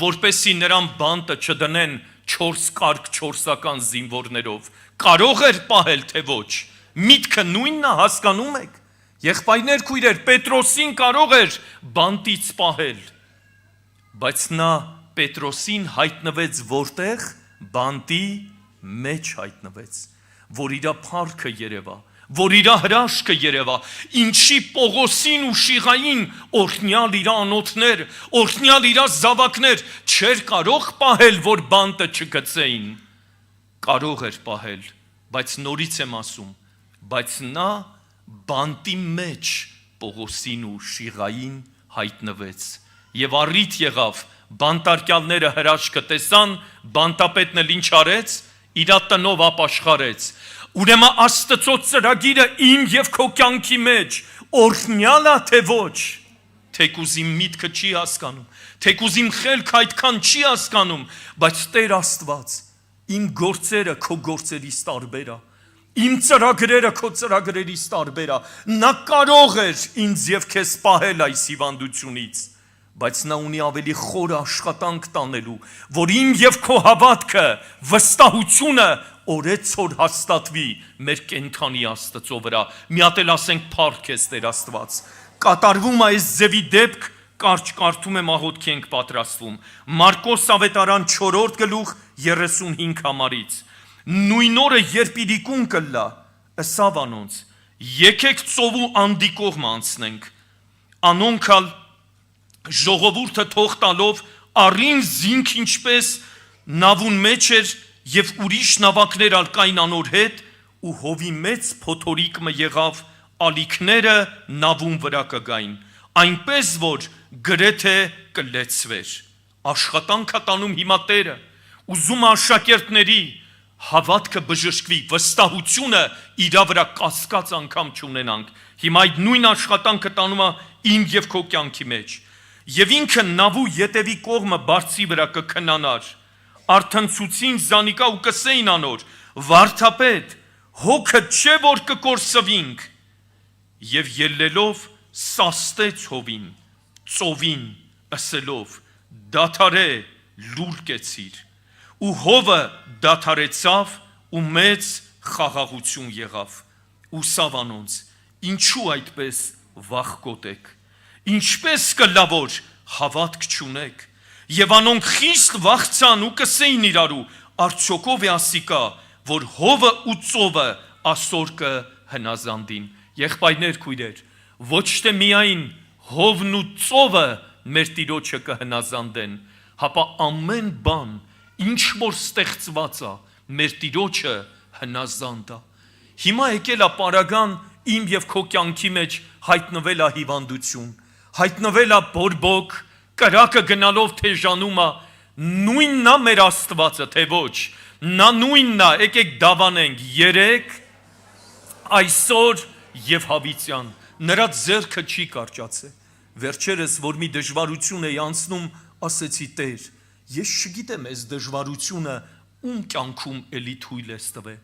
որպեսի նրան բանտը չդնեն 4 կարգ 4-ական զինվորներով։ Կարող էր պահել, թե ոչ։ Միտքը նույնն է, հասկանում եք։ Եղբայրներ, քույրեր, Պետրոսին կարող էր բանտից պահել, բայց նա Պետրոսին հայտնվեց որտեղ, բանտի մեջ հայտնվեց, որ իր փառքը երևա, որ իր հրաշքը երևա, ինչի Պողոսին ու Շիղային օրհնյալ իր անոթներ, օրհնյալ իր զավակներ չէր կարող պահել, որ բանտը չգցեին։ Կարող էր պահել, բայց նորից եմ ասում, բայց նա բանտի մեջ Պողոսին ու Շիղային հայտնվեց եւ առիթ եղավ, բանտարկյալները հրաշքը տեսան, բանտապետն էլ ինչ արեց, իր տնով ապաշխարեց։ Ուրեմն Աստծո ծրագիրը իմ եւ քո կյանքի մեջ օրհնյալ է թե ոչ, թեկուզ իմ միտքը չի հասկանում, թեկուզ իմ խելքը այդքան չի հասկանում, բայց Տեր Աստված, իմ գործերը քո գործերից տարբեր է, իմ ծրագրերը քո ծրագրերից տարբեր է, նա կարող էր ինձ եւ քեզ պահել այս հիվանդությունից, բայց նա ունի ավելի խոր աշխատանք տանելու, որ իմ եւ քո հավատքը, վստահությունը օրեցօր հաստատվի մեր կենթանի Աստծո վրա։ Մի հատ էլ ասենք փառք ես Տեր Աստված։ Կատարվում է այս ձևի դեպք, կարճ կարդում եմ աղոթքի ենք պատրաստվում։ Մարկոս ավետարան 4-րդ գլուխ 35 համարից։ Նույն օրը երբ իրիկուն կլա, ըսավ անոնց, եկեք ծովու անդիկողմ անցնենք։ Անոնքալ ժողովուրդը թող տալով առին զինք ինչպես նավուն մեջ էր եւ ուրիշ նավակներ ալ կային անոր հետ ու հովի մեծ փոթորիկը եղավ ալիքները նավուն վրա կգային այնպես որ գրեթե կլեցվեր աշխատանք տանում հիմա Տերը ուզում աշակերտների հավատքը բժշկվի, վստահությունը իրա վրա կասկած անգամ չունենանք։ Հիմա այդ նույն աշխատանքը տանում է իմ եւ քո կյանքի մեջ։ Եվ ինքը նավու ետևի կողմը բարձի վրա կքնանար։ Արթնցուցին Զանիկա ու կսեին անոր. «Վարդապետ, հոգը չէ որ կկորսվինք»։ Եվ ելլելով սաստեց հովին, ծովին, ըսելով. «Դադարե, լուր կեցիր»։ Ու հովը դադարեցավ ու մեծ խաղաղություն եղավ։ Ու Սավանոնց. «Ինչու այդպես վախկոտ եք, ինչպես կլա որ հավատք չունեք»։ Եվ անոնք խիստ վախցան ու կսեին իրարու. «Արդյոքով է ասիկա, որ հովը ու ծովը ասոր կհնազանդին»։ Եղբայրներ, քույրեր, ոչ թե միայն հովն ու ծովը մեր Տիրոջը կհնազանդեն, հապա ամեն բան, ինչ որ ստեղծված է, մեր Տիրոջը հնազանդ է։ Հիմա եկել է պարագան իմ եւ քո կյանքի մեջ հայտնվել է հիվանդություն, հայտնվել է բորբոք, կրակը գնալով թեժանում է, նույնն է մեր Աստվածը, թե ոչ, նա նույնն է, եկեք դավանենք, երեք, այսօր եւ հավիտյան, նրա ձեռքը չի կարճացել։ Վերջերս, որ մի դժվարություն էի անցնում, ասեցի Տեր, ես չգիտեմ այս դժվարությունը ում կյանքում էլի թույլ ես տվել,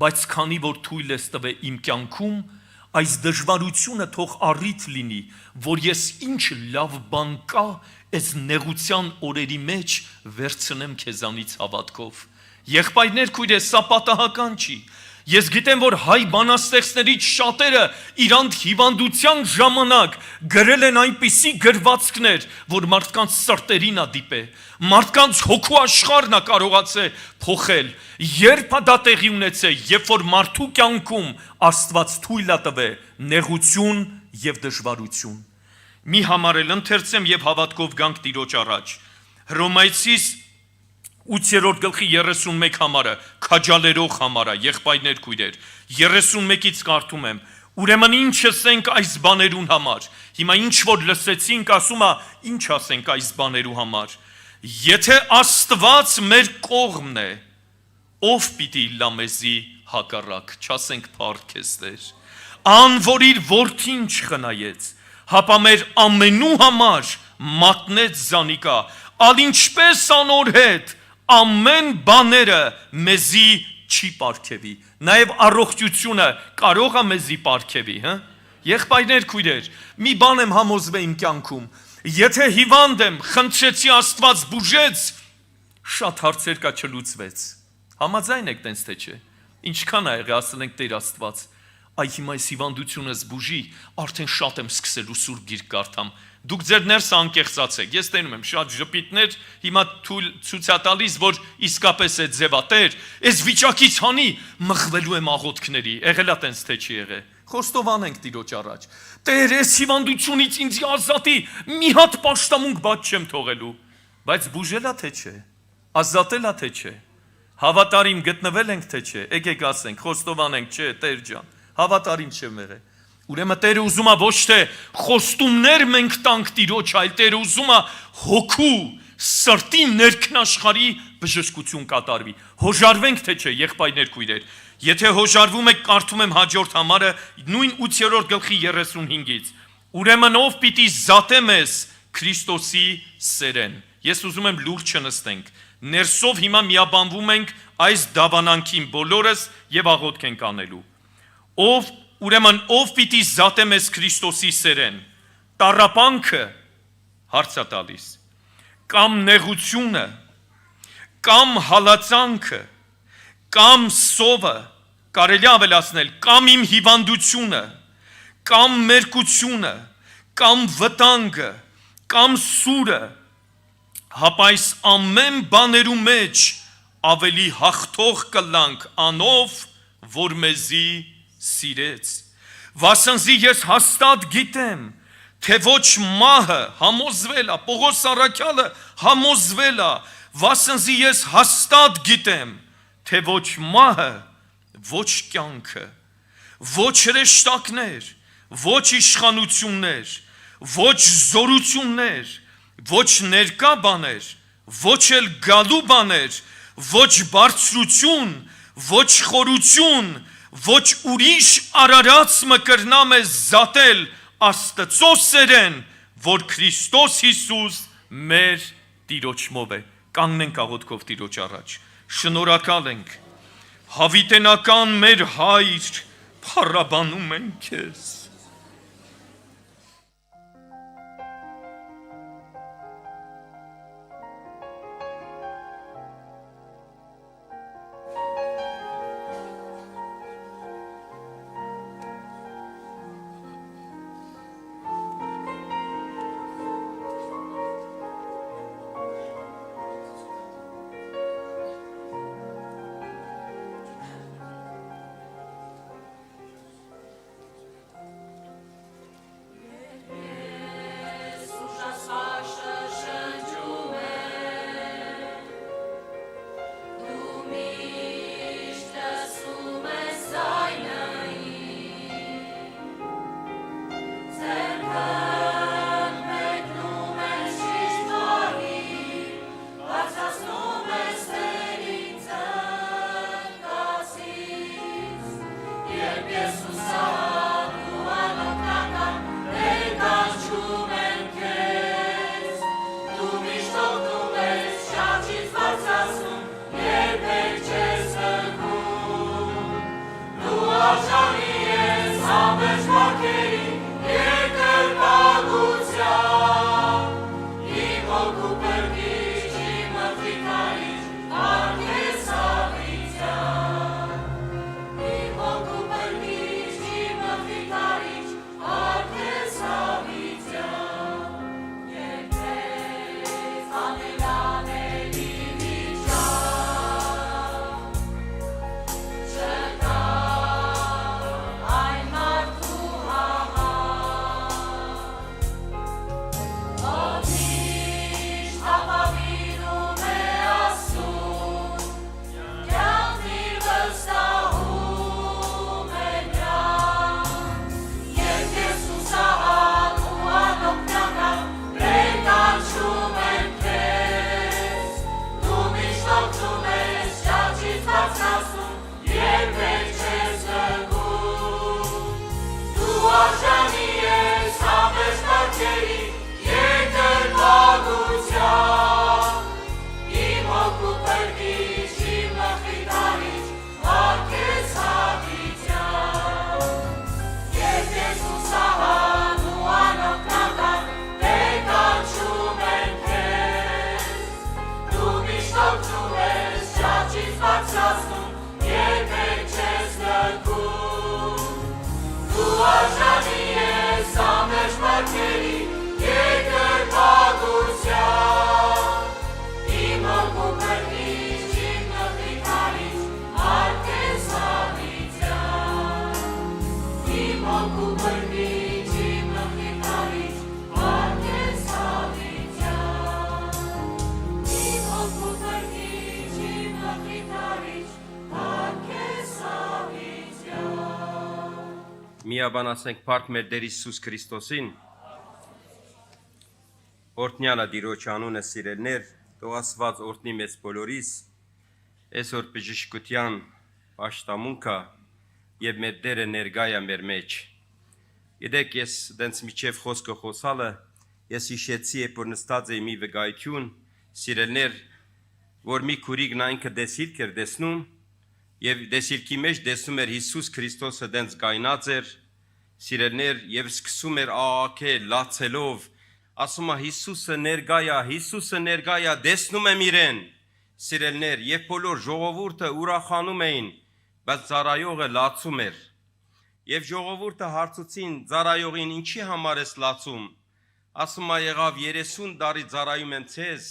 բայց քանի որ թույլ ես տվել իմ կյանքում, այս դժվարությունը թող առիթ լինի, որ ես ինչ լավ բան կա այս նեղության օրերի մեջ վերցնեմ քեզանից հավատքով։ Եղբայրներ, քույրեր, սա պատահական չի։ Ես գիտեմ, որ հայ բանաստեղծներից շատերը իրանց հիվանդության ժամանակ գրել են այնպիսի գրվածքներ, որ մարդկանց սրտերին է դիպե, մարդկանց հոգու աշխարհն է կարողացել փոխել։ Երբ է դա տեղի ունեցել, երբ որ մարդու կյանքում Աստված թույլ է տվել նեղություն եւ դժվարություն։ Մի համարել ընթերցեմ եւ հավատքով գանք Տիրոջ առաջ։ Հռոմայացիս 8-րդ գլխի 31 համարը, քաջալերող համարը, եղբայրներ, քույրեր, 31-ից կարդում եմ. Ուրեմն ինչ ասենք այս բաներուն համար։ Հիմա ինչ որ լսեցինք, ասում է, ինչ ասենք այս բաներու համար։ Եթե Աստված մեր կողմն է, ով պիտի լա մեզի հակառակ, չասենք փառք քեզ Տեր։ Ան որ իր որդին չխնայեց, հապա մեր ամենու համար մատնեց Զանիկա, ալ ինչպես անոր հետ ամեն բաները մեզի չի պարգևի, նաև առողջությունը կարող է մեզի պարգևի, հա? Եղբայրներ, քույրեր, մի բան եմ համոզվել իմ կյանքում, եթե հիվանդ եմ, խնդրեցի Աստված բուժեց, շատ հարցեր կա չլուծվեց։ Համաձայն եք տենց թե չէ։ Ինչքան ա եղել, ասել ենք Տեր Աստված, այ հիմա այս հիվանդությունս բուժի, արդեն շատ եմ սկսել ու Սուրբ Գիրք կարդամ։ Դուք ձեր ներսը անկեղծացեք։ Ես տենում եմ շատ ժպիտներ, հիմա ցույց տալիս, որ իսկապես է ձևա Տեր, այս վիճակից հանի մղվելու եմ աղոթքների։ Եղել է տենց թե չի եղել։ Խոստովանենք Տիրոջ առաջ։ Տեր, այս հիվանդությունից ինձ ազատի, մի հատ պաշտամունք բաց չեմ թողելու։ Բայց բուժելա թե չէ։ Ազատելա թե չէ։ Հավատարիմ գտնվել ենք թե չէ։ Եկեք ասենք, խոստովանենք, չէ, Տեր ջան, հավատարիմ չեմ եղել։ Ուրեմն Տերը ուզում է ոչ թե խոստումներ մենք տանք Տիրոջ, այլ Տերը ուզում է հոգու, սրտի ներքնաշխարհի բժշկություն կատարվի։ Հոժարվենք թե չէ, եղբայրներ, քույրեր։ Եթե հոժարվում եք, կարդում եմ հաջորդ համարը, նույն 8-րդ գլխի 35-ից։ Ուրեմն ով պիտի զատե մեզ Քրիստոսի սերեն։ Ես ուզում եմ լուրջ չնստենք։ Ներսով հիմա միաբանվում ենք այս դավանանքին բոլորս եւ աղոթք ենք անելու։ Ուրեմն ով պիտի զատե մեզ Քրիստոսի սերեն, տառապանքը հարց է տալիս, կամ նեղությունը, կամ հալածանքը, կամ սովը, կարելի ավելացնել, կամ իմ հիվանդությունը, կամ մերկությունը, կամ վտանգը, կամ սուրը, հապա այս ամեն բաներու մեջ ավելի հաղթող կլանք անով, որ մեզի սիրեց։ Վասնզի ես հաստատ գիտեմ, թե ոչ մահը համոզվել է, Պողոս առաքյալը համոզվել է, վասնզի ես հաստատ գիտեմ, թե ոչ մահը, ոչ կյանքը, ոչ հրեշտակներ, ոչ իշխանություններ, ոչ զորություններ, ոչ ներկա բաներ, ոչ էլ գալու բաներ, ոչ բարձրություն, ոչ խորություն, ոչ ուրիշ արարած մը կրնա մեզ զատել Աստծո սերեն, որ Քրիստոս Հիսուս մեր Տիրոջմով է։ Կանգնենք աղոթքով Տիրոջ առաջ։ Շնորհակալ ենք, հավիտենական մեր Հայր, փառաբանում ենք քեզ։ Միաբանացենք Փառք մեր Տեր Հիսուս Քրիստոսին, Օրհնյալը Տիրոջ անունը սիրելներ, թող Աստված օրհնի մեզ բոլորիս, այսօր բժշկության պաշտամունքը եւ մեր Տերը ներկա է մեր մեջ։ Գիտեք, ես դենց միջև խոսքը խոսալը, ես հիշեցի, որ նստած էի մի վկայություն, սիրելներ, որ մի քուրիկն այնքը դեսիլք էր տեսնում, եւ դեսիլքի մեջ տեսնում էր Հիսուս Քրիստոսը դենց գայնած էր, սիրելներ, եւ սկսում էր աղաքել, լացելով, ասում է Հիսուսը ներկա է, տեսնում եմ իրեն, սիրելներ, եւ բոլոր ժողովուրդը ուրախանում էին, բայց ծառայողը լացում էր, եւ ժողովուրդը հարցուցին ծառայողին ինչի համար ես լացում, ասում է եղավ 30 տարի ծառայում եմ ցեզ,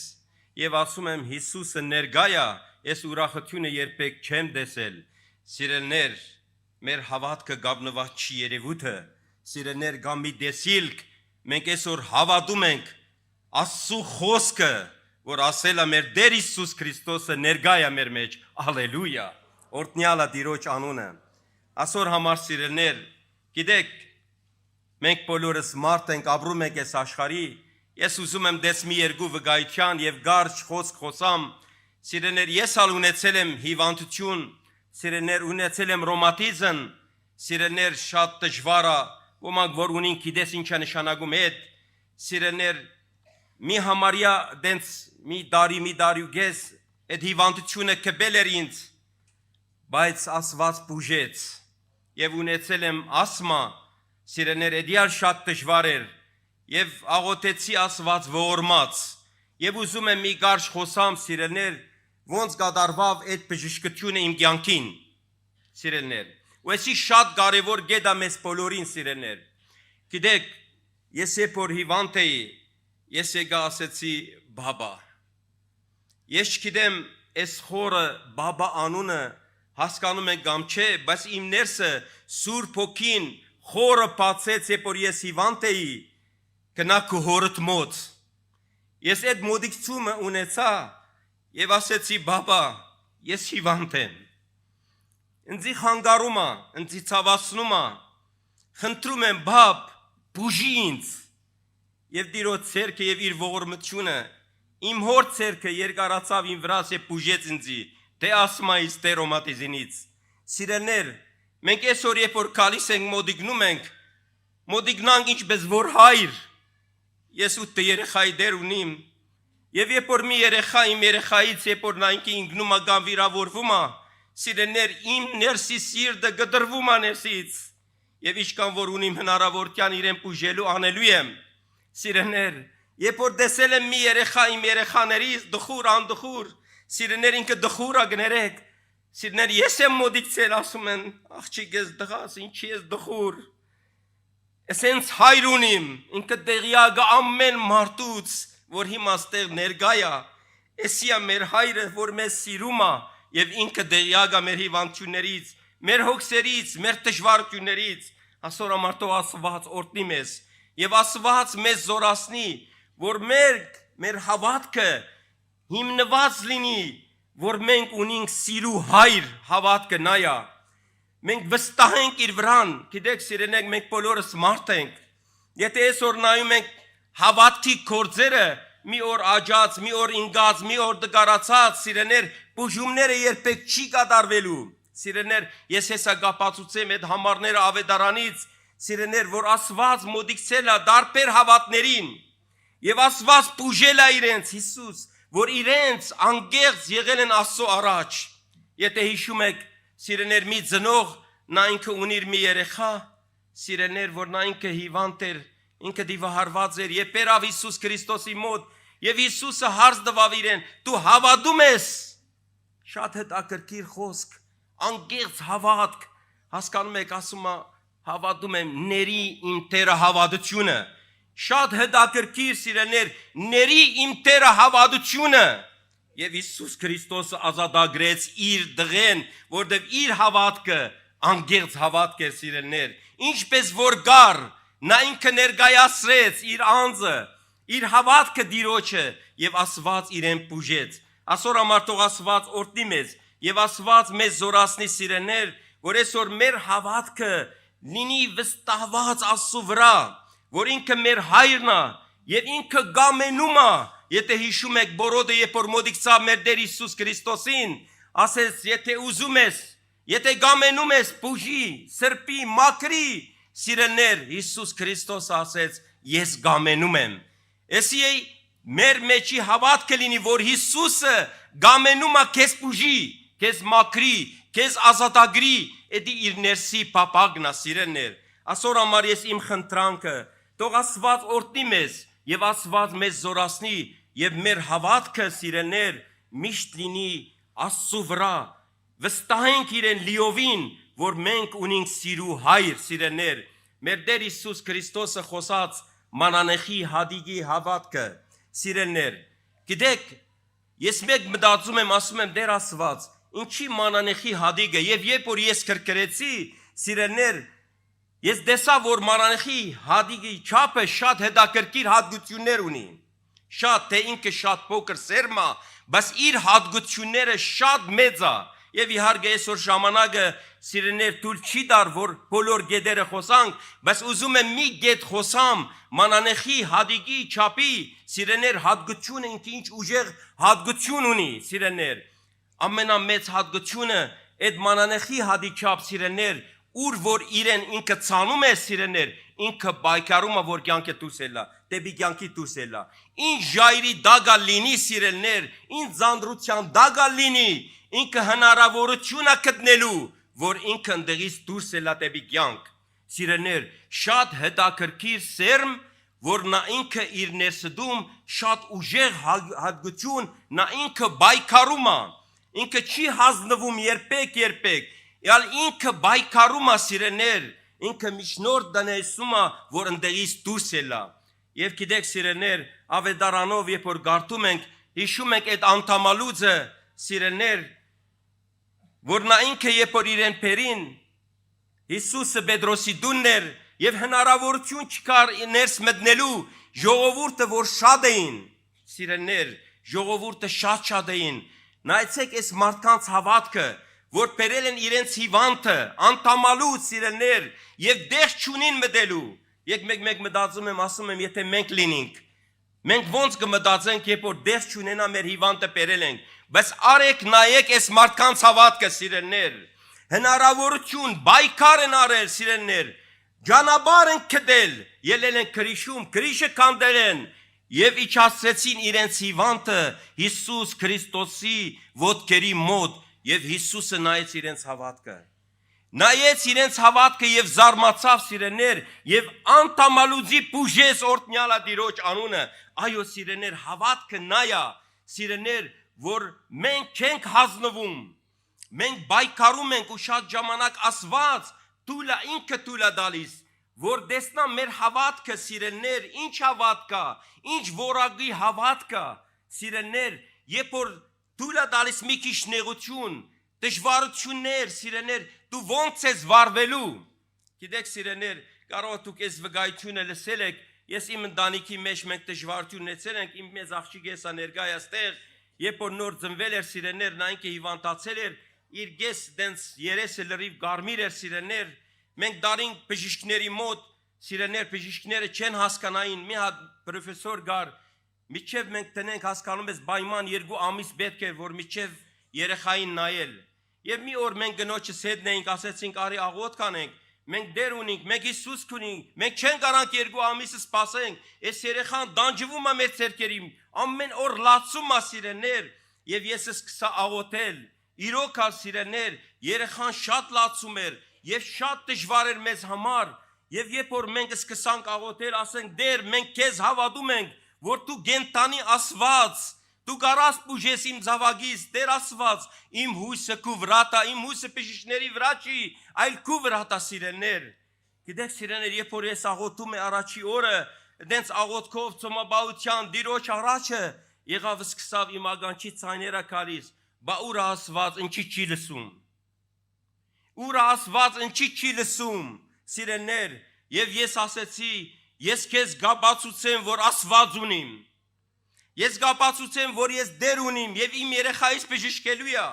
եւ ասում եմ Հիսուսը ներկա է, ես ուրախությունը երբեք չեմ տեսել, սիրելներ, մեր հավատքը գաբնված չի երևույթը, սիրելներ կամ մի դեսիլք, մենք այսօր հավատում ենք Աստծո խոսքը, որ ասել է մեր Տեր Հիսուս Քրիստոսը ներկա է մեր մեջ, ալելույա, օրհնյալը Տիրոջ անունը, այսօր համար սիրելներ, գիտեք, մենք բոլորս մարդ ենք, ապրում ենք այս աշխարհի, ես ուզում եմ դες մի երկու վկայության եւ գարշ խոսք խոսամ, սիրելներ, ես ալ ունեցել եմ հիվանդություն, Սիրելներ, ունեցել եմ ռոմատիզմ, սիրելներ, շատ դժվար է, ոմանք որ ունին գիտես ինչ է նշանակում այդ, սիրելներ, մի համարյա դենց մի դարի ու գես այդ հիվանդությունը կբել էր ինձ, բայց Աստված բուժեց եւ ունեցել եմ ասմա, սիրելներ, էդիալ շատ դժվար էր եւ աղոթեցի Աստված ողորմած եւ ուզում եմ մի կարճ խոսամ, սիրելներ, ոնց կատարվավ այդ բժշկությունը իմ կյանքին, սիրելներ, ու էսի շատ կարևոր գետ է մեզ բոլորին, սիրելներ, գիտեք, ես երբ որ հիվանդ էի, ես եկա ասեցի բաբա, ես չգիտեմ այս խորը բաբա անունը հասկանում եք կամ չէ, բայց իմ ներսը Սուրբ Հոգին խորը բացեց, երբ որ ես հիվանդ էի, գնա քո հորդ մոտ, ես այդ մոդիկցումը ունեցա եւ ասեցի բաբա, ես հիվանդ եմ, ինձի խանգարում է, ինձի ցավացնում է, խնդրում եմ բաբ, բուժի ինձ եւ Տիրոջ ցերքը եւ իր ողորմությունը իմ հոր ցերքը երկարացավ իմ վրա եւ բուժեց ինձի թե ասմայից թե ռոմատիզմից սիրելներ մենք այսօր երբ որ գալիս ենք մոդիգնում ենք մոդիգնանք ինչպես որ հայր ես ու երեխայի դեր ունիմ եւ երբ որ մի երեխա իմ երեխայից երբ որ նա ինքնում է կամ վիրավորվում է սիրելներ իմ ներսի սիրտը գդրվում է ներսից եւ ինչքան որ ունիմ հնարավորության իրեն բուժելու անելու եմ սիրելներ երբ որ տեսել եմ մի երեխա իմ երեխաներից դխուր անդխուր սիրելներ ինքը դխուր է գներեք սիրելներ ես եմ մոդիկցել ասում են աղջիկ ես դղաս ինչի ես դխուր Էսենց հայր ունիմ, ինքը տեղյակ ամեն մարդուց, որ հիմա ստեղ ներկա է, էսի է մեր հայրը, որ մեզ սիրում է, եւ ինքը տեղյակ է մեր հիվանդություններից, մեր հոգսերից, մեր դժվարություններից, ասոր ամարտով Աստված օրհնի մեզ, եւ Աստված մեզ զորացնի, որ մեր հավատքը հիմնված լինի, որ մենք ունենք սիրու հայր, հավատքը նա է Մենք վստահ ենք իր վրան, գիտեք սիրելիներ, մենք բոլորս մարդ ենք, եթե այսօր նայում ենք հավատքի գործերը, մի օր աճած, մի օր ինգած, մի օր դգարացած, սիրելիներ, բուժումները երբեք չի կատարվելու, սիրելիներ, ես հեսա կապացուցեմ այդ համարները ավետարանից, սիրելիներ, որ Աստված մոդիկցել է դարբեր հավատներին, եւ Աստված բուժել է իրենց, Հիսուս, որ իրենց անկեղծ եղել են Աստծո առաջ, եթե հիշում եք Սիրելիներ մի ծնող նա ինքը ունիր մի երեխա սիրելիներ որ նա ինքը հիվանդ էր ինքը դիվահարված էր եւ բերավ Հիսուս Քրիստոսի մոտ եւ Հիսուսը հարց տվավ իրեն դու հավատում ես շատ հետաքրքիր խոսք անկեղծ հավատք հասկանում եք ասում է հավատում եմ ների իմ Տերը հավատությունը շատ հետաքրքիր սիրելիներ ների իմ Տերը հավատությունը Եվ Հիսուս Քրիստոսը ազատագրեց իր դղեն, որտեղ իր հավատքը անկեղծ հավատք էր սիրելիներ, ինչպես որ գար, նա ինքը ներկայացրեց իր անձը, իր հավատքը Տիրոջը եւ Աստված իրեն բուժեց։ Այսօր ամարտող Աստված օրհնի մեզ եւ Աստված մեզ զորացնի սիրելիներ, որ այսօր մեր հավատքը լինի վստահված Աստծո վրա, որ ինքը մեր հայրն է եւ ինքը գամենում է Եթե հիշում եք բորոդը երբ որ մոդիկցավ մեր Տեր Հիսուս Քրիստոսին, ասեց, եթե ուզում ես, եթե գամենում ես, բուժի, սրբի, մաքրի, սիրելիներ, Հիսուս Քրիստոսը ասեց, ես գամենում եմ։ Էսի է մեր մեջի հավատքը լինի, որ Հիսուսը գամենում է քեզ բուժի, քեզ մաքրի, քեզ ազատագրի, էդի իր ներսի փափագն է սիրելիներ։ Այսօր համար ես իմ խնդրանքը, թող Աստված օրհնի մեզ եւ Աստված մեզ զորացնի Եվ մեր հավատքը սիրելիներ միշտ լինի Աստծո վրա վստահենք իրեն լիովին որ մենք ունենք սիրու հայր սիրելիներ մեր Տեր Հիսուս Քրիստոսը խոսած մանանեխի հադիգի հավատքը սիրելիներ գիտեք ես մեկ մտածում եմ ասում եմ Տեր Աստված ինչի մանանեխի հադիգը եւ երբ որ ես քրքրեցի սիրելիներ ես տեսա որ մանանեխի հադիգի չափը շատ հետաքրքիր հատկություններ ունի Շատ թե ինքը շատ փոքր սերմ է, բայց իր հատկությունները շատ մեծ է։ Եվ իհարկե այսօր ժամանակը սիրելիներ թույլ չի տար, որ բոլոր գետերը խոսանք, բայց ուզում եմ մի գետ խոսամ մանանեխի հադիգի չափի սիրելիներ հատկությունը ինքը ինչ ուժեղ հատկություն ունի սիրելիներ։ Ամենամեծ հատկությունը այդ մանանեխի հադիչապ սիրելներ, ուր որ իրեն ինքը ցանում է սիրելներ, ինքը բայկարում է որ կյանքը դուսելա, դեպի կյանքի դուսելա։ Ինչ ժայրի դագա լինի սիրելներ, ինչ զանդրության դագա լինի, ինքը հնարավորություն է գտնելու, որ ինքը ընդեղից դուսելա դեպի կյանք։ Սիրելներ, շատ հետաքրքիր սերմ, որ նա ինքը իր ներսդում շատ ուժեղ հատկություն, նա ինքը բայկարում է, ինքը չի հանձնվում երբեք, յալ ինքը բայկարում է սիրելներ, ինքը միջնորդ դնեսում է, որ ընդեղից դուրս ելա։ Եվ գիտեք սիրելներ, ավետարանով երբ որ գարտում ենք, հիշում ենք այդ անդամալուծը սիրելներ, որ նա ինքը երբ որ իրեն փերին, Հիսուսը Պետրոսի դունն էր եւ հնարավորություն չկար ներս մտնելու ժողովուրդը որ շատ էին սիրելներ ժողովուրդը շատ էին նայեցեք այս մարդկանց հավատքը որ բերել են իրենց հիվանդը անդամալու սիրելներ եւ դեղ չունին մտելու եկ մեկ մտածում եմ ասում եմ եթե մենք լինենք մենք ոնց կմտածենք երբ որ դեղ չունենա մեր հիվանդը բերել ենք բայց արեք նայեք այս մարդկանց հավատքը սիրելներ հնարավորություն բայկար են արել սիրելներ Ջանաբար են կդել, ելել են Քրիշում, Քրիշը կանդել են և իջացրեցին իրենց հիվանդը Հիսուս Քրիստոսի ոտքերի մոտ և Հիսուսը նայեց իրենց հավատքը։ Նայեց իրենց հավատքը և զարմացավ սիրեներ և անտամալուձի բուժեց օրտնյալա դիրոջ անունը, այո սիրեներ հավատքը նայա, սիրեներ, որ մենք չենք հազնվում, մենք բայկարում ենք ու շատ ժամանակ ասված Տուլա ինքը տուլա դալիս, որ դեսնա մեր հավատքը սիրելներ, ինչ հավատքա, ինչ որագի հավատքա, սիրելներ, երբ որ տուլա դալիս մի քիչ նեղություն, դժվարություններ, սիրելներ, դու ոնց ես վարվելու։ Գիտեք սիրելներ, կարող դուք այս վկայությունը լսել եք, ես իմ ընտանիքի մեջ մենք դժվարություն ունեցել ենք, իմ մեծ աղջիկ էսա ներկայ այստեղ, երբ որ նոր ծնվել էր սիրելներ, նա ինքը հիվանդացել էր իր գես դենց երեսը լրիվ գարմիր էր սիրելներ, մենք դարինք բժիշկների մոտ, սիրելներ բժիշկները չեն հասկանային, մի հատ պրոֆեսոր գար, միջև մենք տնենք հասկանում ես բայման 2 ամիս պետք է, որ միջև երեխային նայել, և մի օր մենք գնոջս հետն էինք, ասեցինք արի աղոտ կանենք, մենք դեր ունենք, մենք Հիսուս կունենք, մենք չեն կարանք 2 ամիսը սպասենք, այս երեխան դանջվում է մեր ցերկերին, ամեն օր լացում է սիրելներ, և ես սկսա աղոթել Իրոք սիրելներ, երեխան շատ լացում էր և շատ դժվար էր մեզ համար և երբ որ մենք սկսանք աղոթել, ասենք դեր, մենք քեզ հավատում ենք, որ դու գենտանի ասված, դու կարաս բուժես իմ զավակից, դեր ասված, իմ հույսը քու վրատա, իմ հույսը բժիշկների վրա չի, այլ քու վրատա սիրելներ։ Գիտեք սիրելներ, երբ որ ես աղոթում եմ առաջի օրը, դենց աղոթքով ծոմաբավության դիրոջ առաջը, եղավ սկսավ իմ ագանչի ցայները գալիս Բա ուր ասված ինչի չի լսում, ուր ասված ինչի չի լսում, սիրելներ, և ես ասեցի, ես քեզ գապացուցեմ, որ ասված ունիմ, ես գապացուցեմ, որ ես դեր ունիմ, և իմ երեխայից բժշկելու է,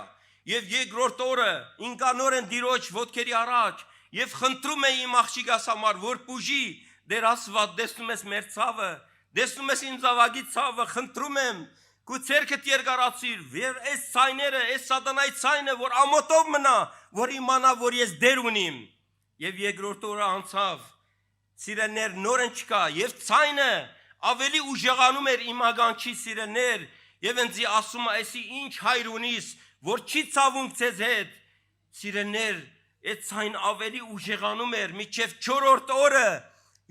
և երկրորդ օրը, ինկանորեն դիրոջ ոտքերի առաջ, և խնդրում եմ իմ աղջիկս համար, որ բուժի, դեր ասված, դեսնում ես մեր ցավը, դեսնում ես իմ զավակի ցավը, խնդրում եմ, Քու ցերքդ երկարացիր, վեր այս ցայները, այս սատանայի ցայնը, որ ամոթով մնա, որ իմանա, որ ես դեր ունիմ։ Եվ երկրորդ օրը անցավ, սիրելներ նորեն չկա, եւ ցայնը ավելի ուժեղանում էր իմ ագանչի սիրելներ, եւ ինձ ասում է, «Էսի ինչ հայր ունիս, որ չի ցավում ցեզ հետ»։ Սիրելներ, այդ ցայն ավելի ուժեղանում էր, միջև 4-րդ օրը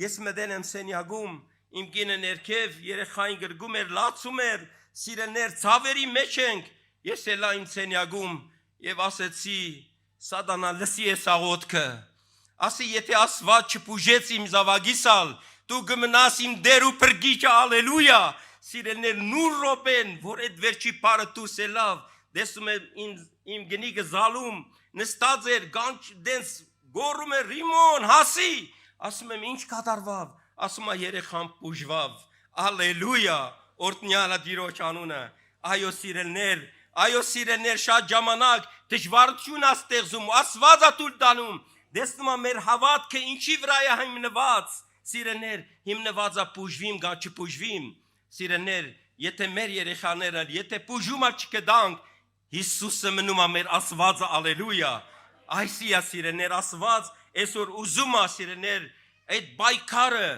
ես մտել եմ սենյակում, իմ կինը ներքև երեխային գրգում էր, լացում էր Սիրելներ, ցավերի մեջ ենք, ես ելա իմ սենյակում և ասեցի, սատանա լսի ես աղոթքը, ասի եթե ասված չպուժեց իմ զավակիսալ, դու գմնաս իմ դեր ու փրկիչը, ալելույա, սիրելներ նուր րոպեն, որ այդ վերջի պարը դուս ելավ, դեսում եմ իմ գնիկը զալում, նստած էր, գանչ դենց գոռում էր, Ռիմոն, հասի, ասում եմ ինչ կատարվավ, ասում է երեխան պուժվավ, ալելույա, Օրտնյալա դիրոջ անունը, այո սիրելներ, շատ ժամանակ դժվարություն աստեղծում, ասված ատուլ տանում, դեսնում է մեր հավատքը ինչի վրա է հիմնված, սիրելներ, հիմնված է պուժվիմ, գա չպուժվիմ, սիրելներ, եթե մեր երեխաները, եթե պուժումը չկդանք, Հիսուսը մնում է մեր Աստվածը, ալելույա։ Այսիա սիրեներ Աստված, այսօր ուզում է սիրեներ այդ բայկարը,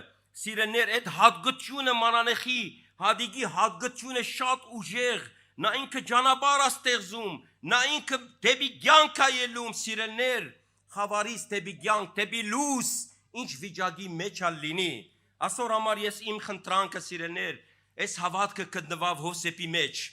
սիրեներ այդ հատգությունը մանանեխի, հադիգի հատգությունը շատ ուժեղ, նա ինքը ճանապարհ է ստեղծում, նա ինքը դեպի կյանք է ելում, սիրեներ, խավարից դեպի կյանք, դեպի լույս, ինչ վիճակի մեջ է լինի։ Այսօր համար ես իմ խնդրանքը սիրեներ, այս հավատքը գտնվավ Հովսեփի մեջ։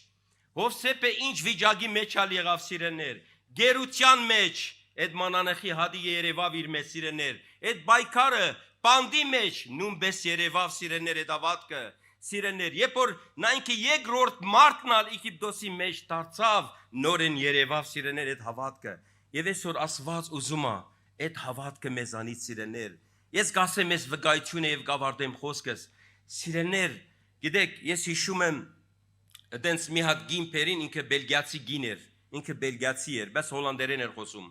Հովսեփը ինչ վիճակի մեջ ալ եղավ սիրեներ, գերության մեջ, այդ մանանեխի հադի երևավ իր մեջ սիրեներ, այդ բայկարը բանդի մեջ նույնպես երևավ սիրեներ այդ հավատքը, սիրեներ, երբ որ նա ինքը երկրորդ մարդն ալ Եգիպտոսի մեջ դարձավ, նորեն երևավ սիրեներ այդ հավատքը, եւ այսօր Աստված ուզում է այդ հավատքը մեզանից սիրեներ։ Ես գասեմ ես վկայությունը եւ կավարտեմ խոսքս, սիրեներ, գիտեք, ես հիշում եմ Դենց մի հատ գին պերին ինքը բելգիացի գին էր, ինքը բելգիացի էր, բայց հոլանդերեն էր խոսում։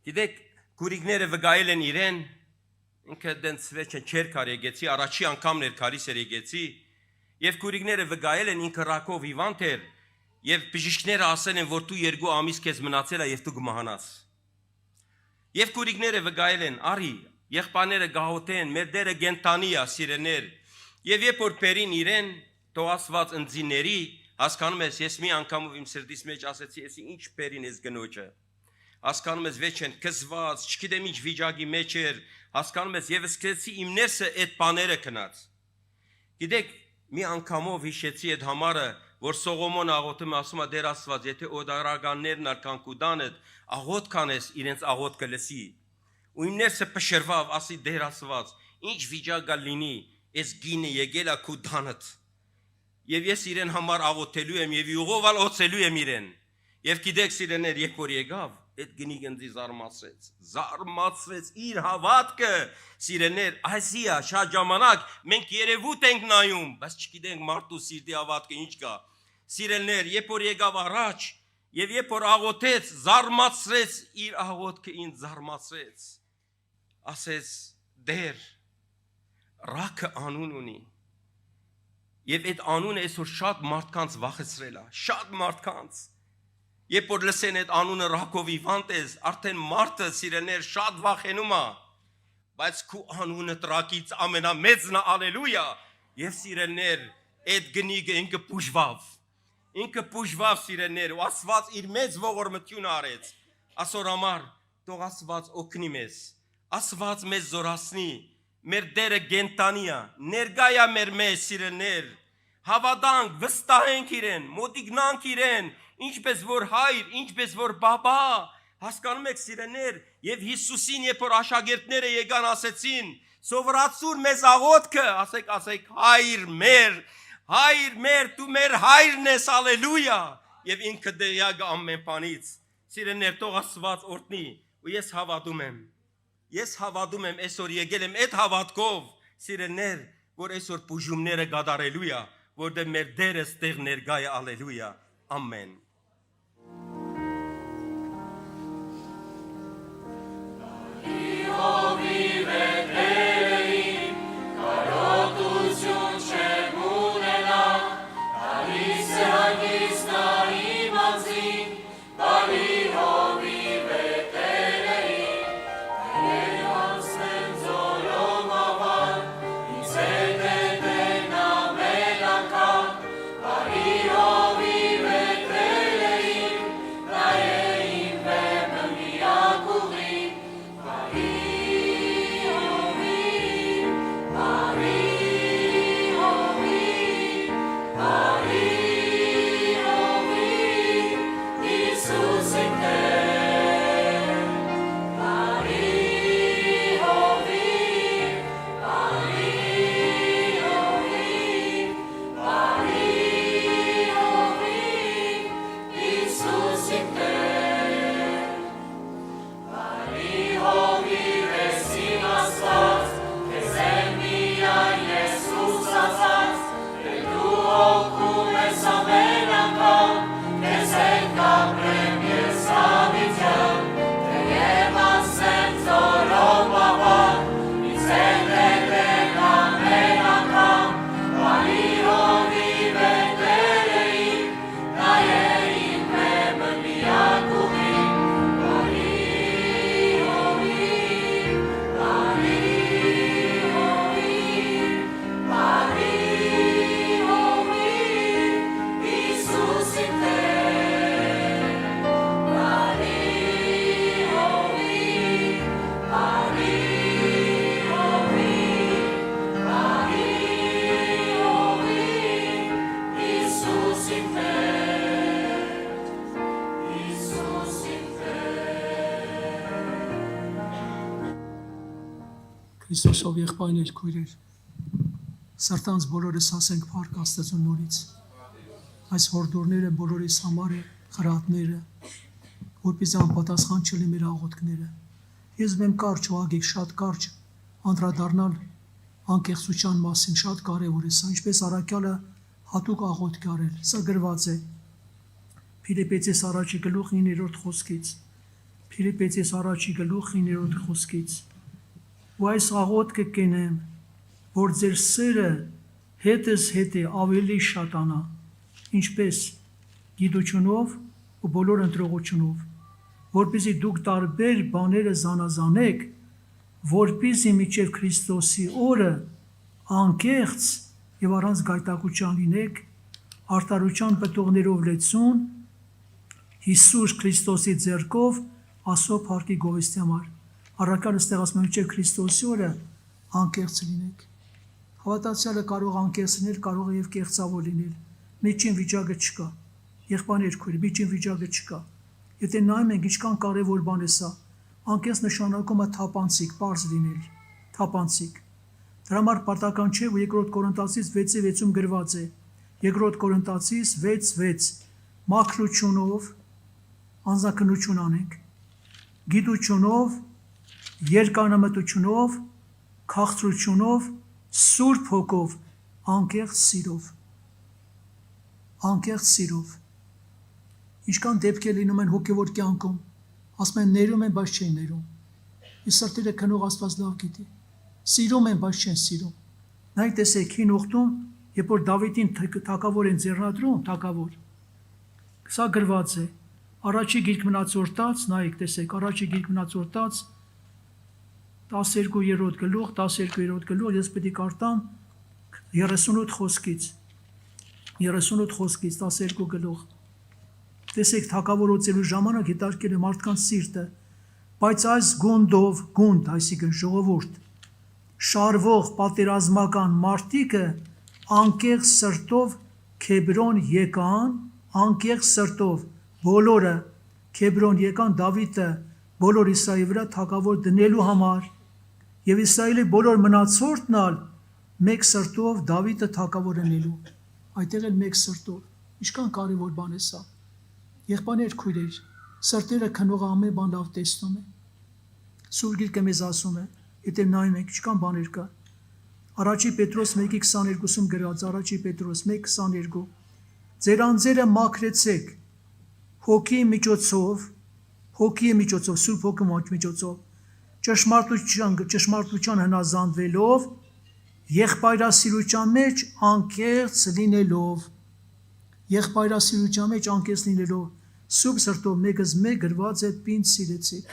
Գիտեք, քուրիկները վկայել են իրեն, ինքը դենց վեճը չեր կար եկեցի, առաջի անգամն էր կարիս էր եկեցի, եւ քուրիկները վկայել են ինքը ռակով հիվանդ էր, եւ բժիշկները ասել են, որ դու 2 ամիս քեզ մնացել է եւ դու կմահանաս։ Եվ քուրիկները վկայել են, արի, եղբայրները գահոտեն, մեր դերը գենտանի է, սիրեներ, եւ երբ որ պերին իրեն Թող Աստված ընձիների, հասկանում ես, ես մի անգամ իմ սրտիս մեջ ասեցի, ես ինչ պերին ես գնոջը։ Հասկանում ես, վեճ են կզված, չգիտեմ ինչ վիճակի մեջ էր, հասկանում ես, եւ սկսեցի իմ ներսը այդ բաները քնած։ Գիտեք, մի անգամով հիշեցի այդ համարը, որ Սողոմոն աղոթում ասում է Տեր Աստված, եթե օդարականներն արքան կուդանդ, աղոթ կանես, իրենց աղոթքը լսի։ Ու իմ ներսը փշրվավ, ասի Տեր Աստված, ինչ վիճակ լինի, այս գինը եկել է կուդանդ։ Եվ ես իրեն համար աղոթելու եմ եւ յուղով ալ օծելու եմ իրեն։ Եվ գիտեք սիրեներ, երբ որ եկավ, այդ գինի գնձի զարմացրեց իր հավատքը, սիրեներ, այսիա շատ ժամանակ մենք երևույթ ենք նայում, բայց չգիտենք մարդու սիրտի հավատքը ինչ կա։ Սիրեներ, երբ որ եկավ առաջ, եւ երբ որ աղոթեց, զարմացրեց իր աղոթքը ինձ զարմացրեց։ Ասեց Դեր, ռակը անուն ունի։ Եվ այդ անունը այսօր շատ մարդկանց վախեցրել է, շատ մարդկանց։ Երբ որ լսեն այդ անունը ռակով հիվանդ ես, արդեն մարդը սիրեներ շատ վախենում է։ Բայց քու անունը տրակից ամենամեծն է, ալելույա։ Եվ սիրեներ, այդ գնիգը ինքը բուժվավ։ Ինքը բուժվավ սիրեներ, ու Աստված իր մեծ ողորմություն արեց։ Այսօր համար թող Աստված օգնի մեզ։ Աստված մեզ զորացնի։ Մեր դերը գենտանի է, ներկա է մեր մեջ սիրեներ, հավատանք, վստահենք իրեն, մոտիգնանք իրեն, ինչպես որ հայր, ինչպես որ բաբա, հասկանում եք սիրեներ, եւ Հիսուսին երբ որ աշակերտները եկան ասեցին, սովորացուր մեզ աղոթքը, ասեք, հայր մեր, դու մեր հայրն ես, ալելույա, եւ ինքը դերյակ ամեն բանից, սիրեներ, թող Աստված օրհնի, ու ես հավատում եմ։ Ես հավատում եմ այսօր եկել եմ այդ հավատքով, սիրեներ, որ այսօր բուժումները կատարելու է, որտեղ մեր Տերը ստեղ ներկա է, ալելույա, ամեն։ Thank you. Հիսուսով եղբայրներ, քույրեր, սրտանց բոլորս ասենք փառք Աստծուն նորից։ Այս հորդորները բոլորիս համար է, խրատները, որպեսզի անպատասխան չլի մեր աղոթքները։ Ես մեմ կարճ ուղղակի շատ կարճ անդրադառնալ անկեղծության մասին շատ կարևոր է սա, ինչպես առաքյալը հատուկ աղոթք արել։ Սա գրված է Փիլիպպեցիս առաջի գլուխ 9-րդ խոսքից։ Փիլիպպեցիս առաջի գլուխ 9-րդ խոսքից։ Ու այս աղոթքը կենեմ, որ ձեր սերը հետս հետե ավելի շատանա, ինչպես գիտությունով ու բոլոր ընտրողությունով, որպեսզի դուք տարբեր բաները զանազանեք, որպեսզի մինչև Քրիստոսի օրը անկեղծ եւ առանց գայթակղության լինեք, արտարության պտուղներով լեցուն, Հիսուս Քրիստոսի ձեռքով Աստծո փառքի գովեստի համար։ Առաքյալը ստեղծում է մինչև Քրիստոսի օրը անկեղծ լինեք։ Հավատացյալը կարող անկեղծ լինել, կարող է եւ կեղծավոր լինել։ Միջին վիճակը չկա։ Եղբայրներ քույր, միջին վիճակը չկա։ Եթե նայում ենք ինչքան կարևոր բան է սա, անկեղծ նշանակում է թափանցիկ, པարզ լինել, թափանցիկ։ Դրա համար պարտական չէ, որ 2 Կորինթացիս 6:6-ում գրված է։ 2 Կորինթացիս 6:6 մաքրությունով անձնականություն անենք, գիտությունով, երկանամտությունով, քաղցրությունով, Սուրբ Հոգով, անկեղծ սիրով։ Անկեղծ սիրով։ Ինչքան դեպքեր լինում են հոգևոր կյանքում, ասում են ներում են, բայց չեն ներում։ Իսկ սրտերը քնող Աստված լավ գիտի։ Սիրում են, բայց չեն սիրում։ Նայեք տեսեք հին ուխտում, երբ որ Դավիթին թագավոր են ձեռնադրում, թագավոր։ Սա գրված է Առաջի գիրք մնացորդած, նայեք տեսեք, առաջի գիրք մնացորդած 12-րդ գլուխ, 12-րդ գլուխ, ես պետք է կարդամ 38 խոսքից, 38 խոսքից 12 գլուխ։ Տեսեք, թագավորոցելու ժամանակ հետարկել է մարդկանց սիրտը, բայց այս գունդով, գունդ, այսինքն ժողովուրդ, շարվող պատերազմական մարդիկը անկեղծ սրտով Քեբրոն եկան, անկեղծ սրտով բոլորը Քեբրոն եկան Դավիթը բոլոր Իսրայելի վրա թագավոր դնելու համար եւ Իսրայելի բոլոր մնացորդն ալ մեկ սրտով Դավիթը թագավոր դնելու այդտեղ էլ մեկ սրտով ինչքան կարևոր բան է սա եղբայրներ քույրեր սրտերը քնող ամեն բան լավ տեսնում է Սուրբ Գիրքը մեզ ասում է եթե նայում ենք ինչքան բաներ կա Առաջի Պետրոս 1:22-ում գրած Առաջի Պետրոս 1:22 Ձեր անձերը մաքրեցեք հոգիի միջոցով, Սուրբ Հոգու միջոցով, ճշմարտության հնազանդվելով, եղբայրասիրության մեջ անկեղծ լինելով, Սուրբ սրտով մեկս մեկ գրված է պինդ սիրեցեք,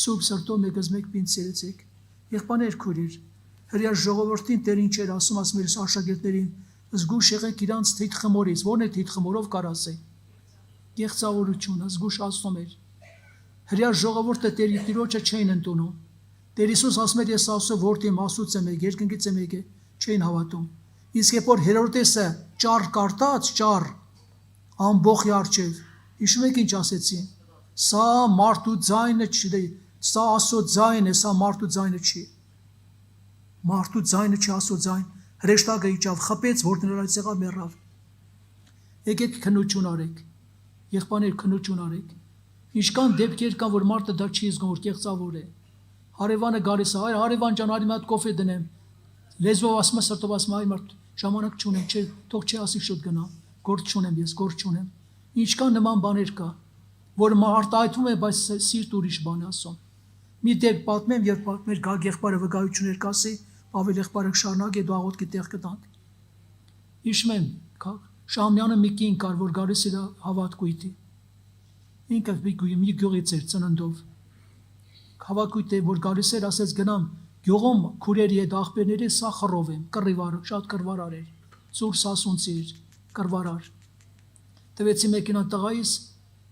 Սուրբ սրտով մեկս մեկ պինդ սիրեցեք, եղբայրներ քույրեր, հրյա ժողովրդին Տեր ինչ էր ասում իր աշակերտներին, զգուշ եղեք իրանց թիթխմորից, որն է թիթխմորով կարաս է, Գեղցավորությունը, զգուշ ասում էր, հրյա ժողովուրդը Տերի Տիրոջը չէին ընդունում, Տեր Հիսուս ասում էր, ես ասում որդիմ Աստծուց եմ եկել, երկնքից եմ եկել, չէին հավատում, իսկ երբ որ Հերովդեսը ճառ կարտած, ճառ, ամբողջ արջև, հիշում եք ինչ ասեցին, սա մարդու ձայնը չի, սա Աստծո ձայն է, սա մարդու ձայնը չի, մարդու ձայնը չի Աստծո ձայն, հրեշտակը իջավ, խփեց, որ նրանից եղավ մեռավ, եկեք քննություն արեք, եղբայրներ քննություն արեք, ինչքան դեպքեր կան, որ մարդը դա չի զգում, որ կեղծավոր է, հարևանը գալիս է, հարևան ջան, արի մի հատ կոֆե դնեմ, լեզվով ասում է, սրտով ասում է, այ մարդ, ժամանակ չունեմ, թող չի ասի շուտ գնա, գործ չունեմ ես, գործ չունեմ, ինչքան նման բաներ կա, որ արտահայտվում է, բայց սիրտ ուրիշ բան է ասում, մի դեպք պատմեմ, երբ մեր եղբայրը վկայություններ կասի, ավել եղբայրը շարունակ է դու աղոթքի տեղ կտանք, հիշում եմ, Շամյանը մի կին կար, որ գալիս իր հավատքույթի, ինքը մի գյուղից էր ծննդով, հավատքույթ է, որ գալիս էր, ասեց գնամ, գյուղում քուրերի հետ աղբերների սա խռով եմ, կռիվար, շատ կռվարար էր, ծուր սասունցի էր, կռվարար, տվեցի մեկինան տղայիս,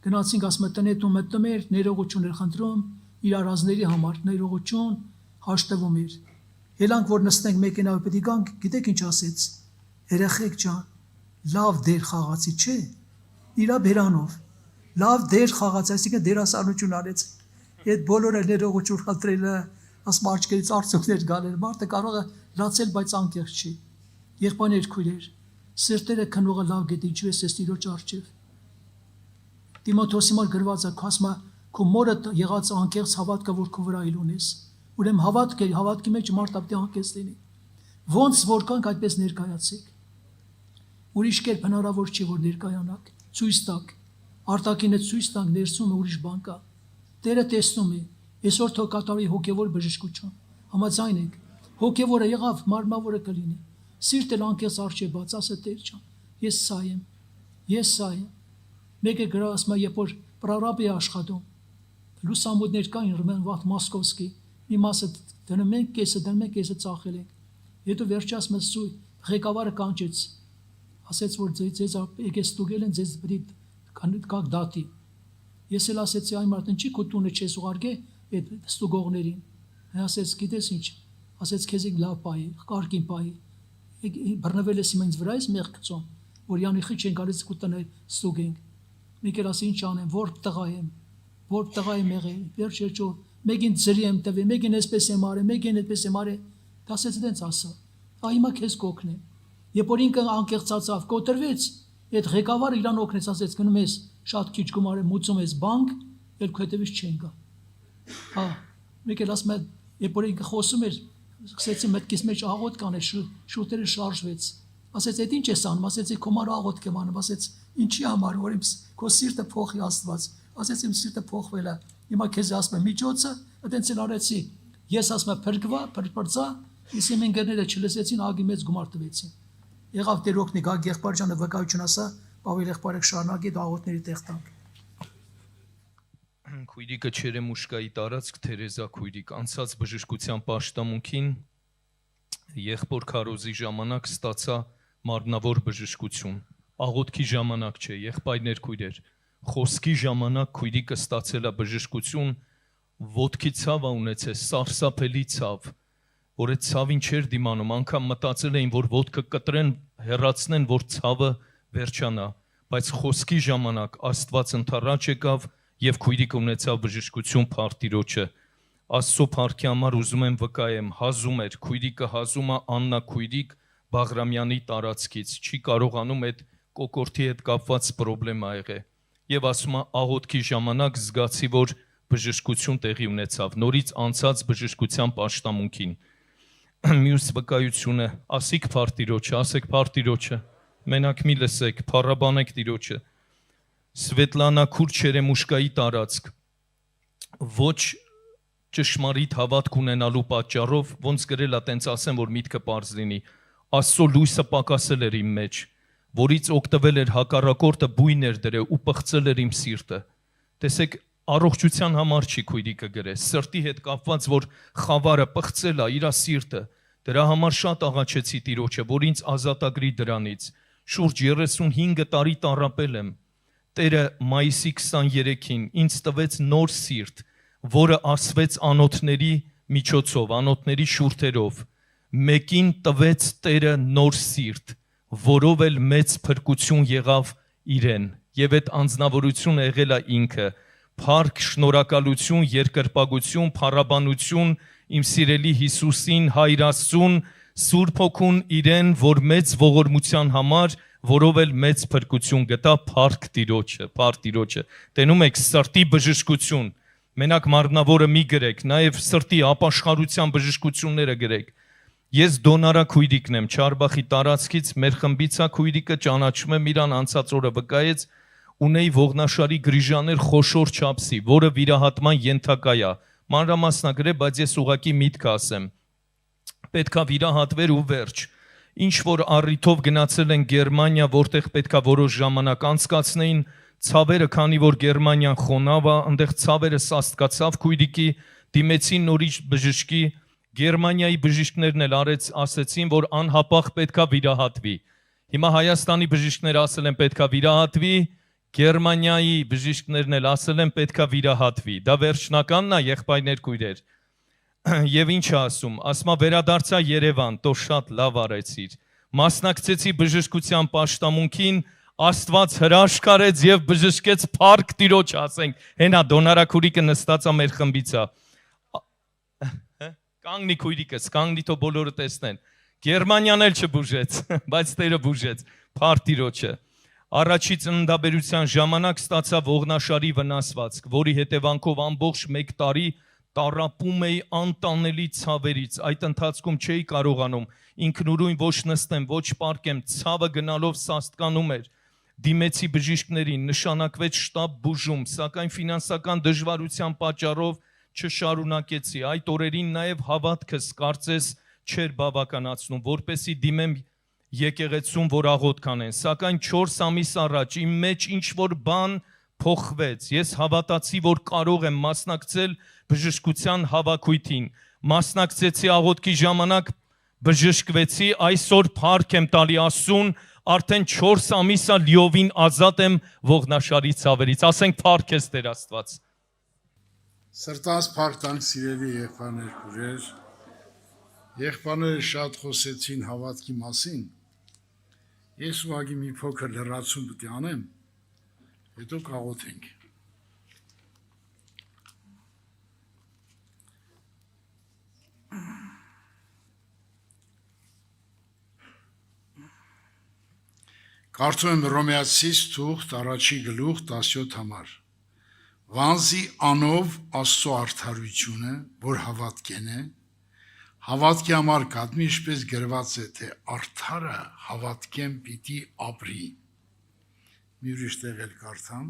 գնացինք ասում է տնետում մտնում էր, ներողություն էր խնդրում, իր արազների համար, ներողություն հաշտվում էր, ելանք, որ նստենք մեկինավ պետք է գանք, գիտեք ինչ ասեց, երեխեք ջան, լավ դեր խաղացի, չէ, իրա բերանով, լավ դեր խաղաց, այսինքն դերասանություն արեց, այդ բոլորը ներողություն խնդրելը, ասում աչքերից արցունքներ գալեր, մարդը կարող է լացել, բայց անկեղծ չի։ Եղբայրներ, քույրեր, սրտերը քնողը լավ գիտի ինչու է Տիրոջ առջև։ Տիմոթեոսի մոտ գրված է, ասում է, քո մորը եղած անկեղծ հավատքը, որ քո վրա իլ ունես։ Ուրեմն հավատքի մեջ մարդը պետք է անկեղծ լինի։ Ոնց որքան այդպես ներկայացեք։ Ուրիշ կերպ հնարավոր չի, որ ներկայանաք, ցույց տաք, արտաքինը ցույց տանք, ներսում ուրիշ բան կա։ Տերը տեսնում է, այսօր թող կատարի հոգևոր բժշկություն։ Համաձայն եք, հոգևորը եղավ, մարմնավորը կլինի։ Սիրտը անկեղծ արժե բաց, ասա Տեր ջան, ես սա եմ, ես սա եմ։ Մեկը գրասում է, երբ որ պրարաբի աշխատում, լուսամուտներ կային Ռմեն Մոսկովսկի, մի մասը դնում ենք, կեսը ծախել ենք։ Հետո վերջաս մսու ղեկավարը կանչեց, ասեց, որ ձեզ եկես ստուգել են, ձեզ պետք կակ դատի։ Ես էլ ասեցի, այն մարդն չի քո տունը չես ուղարկե այդ ստուգողներին։ Ասեց, գիտես ինչ, ասեց, քեզ լավ պայի, կարգին պայի։ Բռնվել ես ինձ վրա ես մեղ գցում, որ յանիխի չեն գալիս կուտնել ստուգենք։ Մեկը ասի, ինչ անեմ, որ տղա եմ եղել, վերջերջո մեկին ծրի եմ տվել, մեկին այսպես եմ արել, մեկին այդպես եմ արել։ Դա ասեց դենց ասա։ Հիմա քեզ կօգնեմ։ Երբ որ ինքը անկեղծացավ, կոտրվեց, այդ ղեկավարը իրան օգնեց, ասեց, գնում ես շատ քիչ գումար եմ մուծում ես բանկ, ելք հետևից չեն գա։ Հա, մեկ էլ ասում է, երբ որ ինքը խոսում էր, սկսեցի մտքիս մեջ աղոթք անել, շուտերը շարժվեց։ Ասեց, այդ ինչ ես անում, ասեցի, քո համար աղոթք եմ անում, ասեց, ինչի համար, որ իմ քո սիրտը փոխի Աստված։ Ասեց, իմ սիրտը փոխվել է։ Հիմա քեզ ասում եմ միջոցը, այդպես էլ արեցի։ Ես ասում եմ փրկվա, փրկրծա, իսկ իմ ընկերները չլսեցին, ագի մեծ գումար տվեցին։ Եղավ Տեր օգնի, գա եղբայրջանը վկայություն ասա, Պավել եղբայրը շարունակի աղոթների տեղ տանք։ Քույրիկը Չերեմուշկայի տարածք Թերեզա քույրիկ անցած բժշկության պաշտամունքին եղբոր քարոզի ժամանակ ստացա մարմնավոր բժշկություն։ Աղոթքի ժամանակ չէ, եղբայրներ քույրեր, խոսքի ժամանակ քույրիկը ստացել է բժշկություն, ոտքի ցավը ունեցել, սարսափելի ցավ, որ այդ ցավին չէր դիմանում, անգամ մտածել էին, որ ոտքը կտրեն, հեռացնեն, որ ցավը վերջանա, բայց խոսքի ժամանակ Աստված ընթառաջ եկավ եւ քույրիկը ունեցավ բժշկություն փառք Տիրոջը։ Աստծո փառքի համար ուզում եմ վկայեմ, հազում էր, քույրիկը հազում է Աննա քույրիկ Բաղրամյանի տարածքից, չի կարողանում այդ կոկորտի հետ կապված խնդրեմ ա եղել։ Եվ ասում է աղոթքի ժամանակ զգացի, որ բժշկություն տեղի ունեցավ, նորից անցած բժշկության պաշտամունքին։ Մյուս վկայությունը, ասիկ փառք Տիրոջը, ասեք փառք Տիրոջը, մենակ մի լսեք, փառաբանեք Տիրոջը։ Սվետլանա Քուր Չերեմուշկայի տարածք, ոչ ճշմարիտ հավատք ունենալու պատճառով, ոնց գրել է, տենց ասեմ, որ միտքը պարզ լինի, Աստծո լույսը պակասել էր իմ մեջ, որից օգտվել էր հակառակորդը բույն էր դրել ու պղծել էր իմ սիրտը։ Տեսեք, առողջության համար չի քույրիկը գրել, սրտի հետ կապված, որ խավարը պղծել է իր սիրտը, դրա համար շատ աղաչեցի Տիրոջը, որ ինձ ազատագրի դրանից, շուրջ 35 տարի տառապել եմ, Տերը մայիսի 23-ին ինձ տվեց նոր սիրտ, որը ասվեց անոթների միջոցով, անոթների շուրթերով, մեկին տվեց Տերը նոր սիրտ, որով էլ մեծ փրկություն եղավ իրեն, եւ այդ անձնավորությունը եղել է ինքը, փառք, շնորհակալություն, երկրպագություն, փառաբանություն իմ սիրելի Հիսուսին, Հայր Աստծուն, Սուրբ Հոգուն իրեն, որ մեծ ողորմության համար, որով էլ մեծ փրկություն գտա, փառք Տիրոջը, փառք Տիրոջը։ Տենում եք սրտի բժշկություն, մենակ մարմնավորը մի գրեք, նաև սրտի ապաշխարության բժշկությունները գրեք։ Ես Դոնարա քույրիկն եմ, Չարբախի տարածքից, մեր խմբից է քույրիկը, ճանաչում եմ իրան, անցած օրը վկայեց, ունեի ողնաշարի գրիժաներ խոշոր չափսի, որը վիրահատման ենթակա է։ Մանրամասնագրե, բայց ես ուղղակի միտք ասեմ։ Պետքա վիրահատվեր ու վերջ։ Ինչ որ առիթով գնացել են Գերմանիա, որտեղ պետքա որոշ ժամանակ անցկացնեին, ցավերը, քանի որ Գերմանիան խոնավ է, այնտեղ ցավերը սաստկացավ քույրիկի, դիմեցին նորից բժշկի, Գերմանիայի բժիշկներն էլ ասեցին, որ անհապաղ պետքա վիրահատվի։ Հիմա Հայաստանի բժիշկները ասել են պետքա վիրահատվի, Գերմանիայի բժիշկներն էլ ասել են պետքա վիրահատվի։ Դա վերջնականն է, եղբայրներ քույրեր։ Եվ ինչ ասում, ասма վերադարձա Երևան, տո շատ լավ արեցիր, մասնակցեցի բժշկության պաշտամունքին, Աստված հրաշք արեց եւ բժշկեց, փառք Տիրոջ ասենք, հենա Դոնարա քուրիկը նստած է մեր խմբից է։ Կանգնի քույրիկս, կանգնի թող բոլորը տեսնեն։ Գերմանիան էլ չբուժեց, բայց Տերը բուժեց, փառք Տիրոջը։ Առաջի ծննդաբերության ժամանակ ստացա ողնաշարի վնասվածք, որի հետևանքով ամբողջ 1 տարի տառապում էի անտանելի ցավերից։ Այդ ընթացքում չէի կարողանում ինքնուրույն ոչ նստեմ, ոչ պառկեմ, ցավը գնալով սաստկանում էր։ Դիմեցի բժիշկներին, նշանակվեց շտապ բուժում, սակայն ֆինանսական դժվարության պատճառով չշարունակեցի։ Այդ օրերին նաև հավատքս կարծես չէր բավականացնում, որպեսի դիմեմ եկեղեցում, որ աղոթք անեն, սակայն 4 ամիս առաջ իմ մեջ ինչ-որ բան փոխվեց։ Ես հավատացի, որ կարող եմ մասնակցել բժշկության հավաքույթին։ Մասնակցեցի աղոթքի ժամանակ, բժշկվեցի, այսօր փառք եմ տալի Աստծուն, արդեն 4 ամիսա լիովին ազատ եմ ողնաշարի ցավերից։ Ասենք փառք ես Տեր Աստված։ Սրտանց փառք տանք սիրելի եղբայրներ, քույրեր։ Եղբայրները շատ խոսեցին հավատքի մասին։ Ես ուղղակի մի փոքր լրացում պետք է անեմ, հետո կաղոթենք։ Կարդում եմ Հռոմեացիս թուղթ 1:17 համար։ Վանզի անով Աստծո արդարությունը, որ հավատքեն է, հավատքի համար կազմի, ինչպես գրված է, թե արդարը հավատքեն պիտի ապրի։ Մի ուրիշ տեղ էլ կարդամ.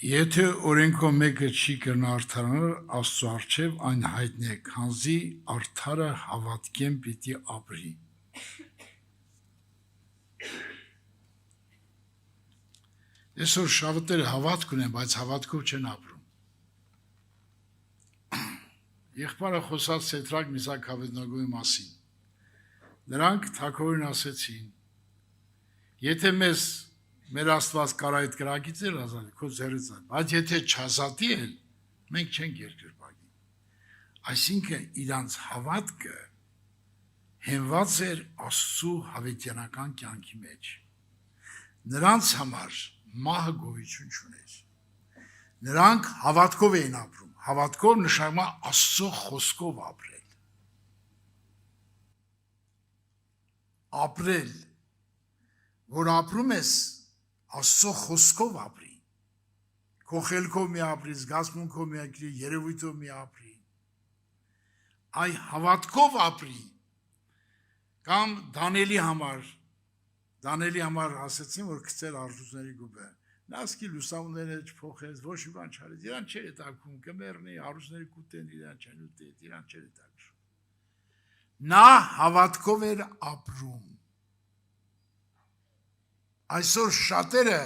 Եթե օրենքով մեկը չի կրնա արդարանալ, Աստծո առջև այն հայտնի է, քանզի արդարը հավատքեն պիտի ապրի։ Այսօր շավտերը հավատք ունեն, բայց հավատքով չեն ապրում։ Եղբայրը խոսած Սեդրակ Միսակ Ավեդնագոյի մասին։ Նրանք թագավորին ասեցին. եթե մեր Աստված կար այդ կրակից էլ ազատի, քո ձեռից այլ, բայց եթե չազատի էլ, մենք չենք երկրպագի։ Այսինքն իրանց հավատքը հենված էր Աստծո հավիտյանական կյանքի մեջ։ Նրանց համար մահը գոյություն չուներ։ Նրանք հավատքով էին ապրում։ Հավատքով նշանակում է Աստծո խոսքով ապրել։ Ապրել, որ ապրում ես, Աստծո խոսքով ապրի։ Քո խելքով մի ապրի, զգացմունքով մի ապրի, երևույթով մի ապրի։ Այ հավատքով ապրի։ Կամ Դանիելի համար ասեցին, որ գցել արժույթների գուբը։ Նա ասքի լուսավորները չփոխեց, ոչ մի բան չարեց, իրան չէր հետաքրքրում, կմեռնի, արժույթների կուտեն, իրան չեն ուտել, իրան չէր հետաքրքրում։ Նա հավատքով էր ապրում։ Այսօր շատերը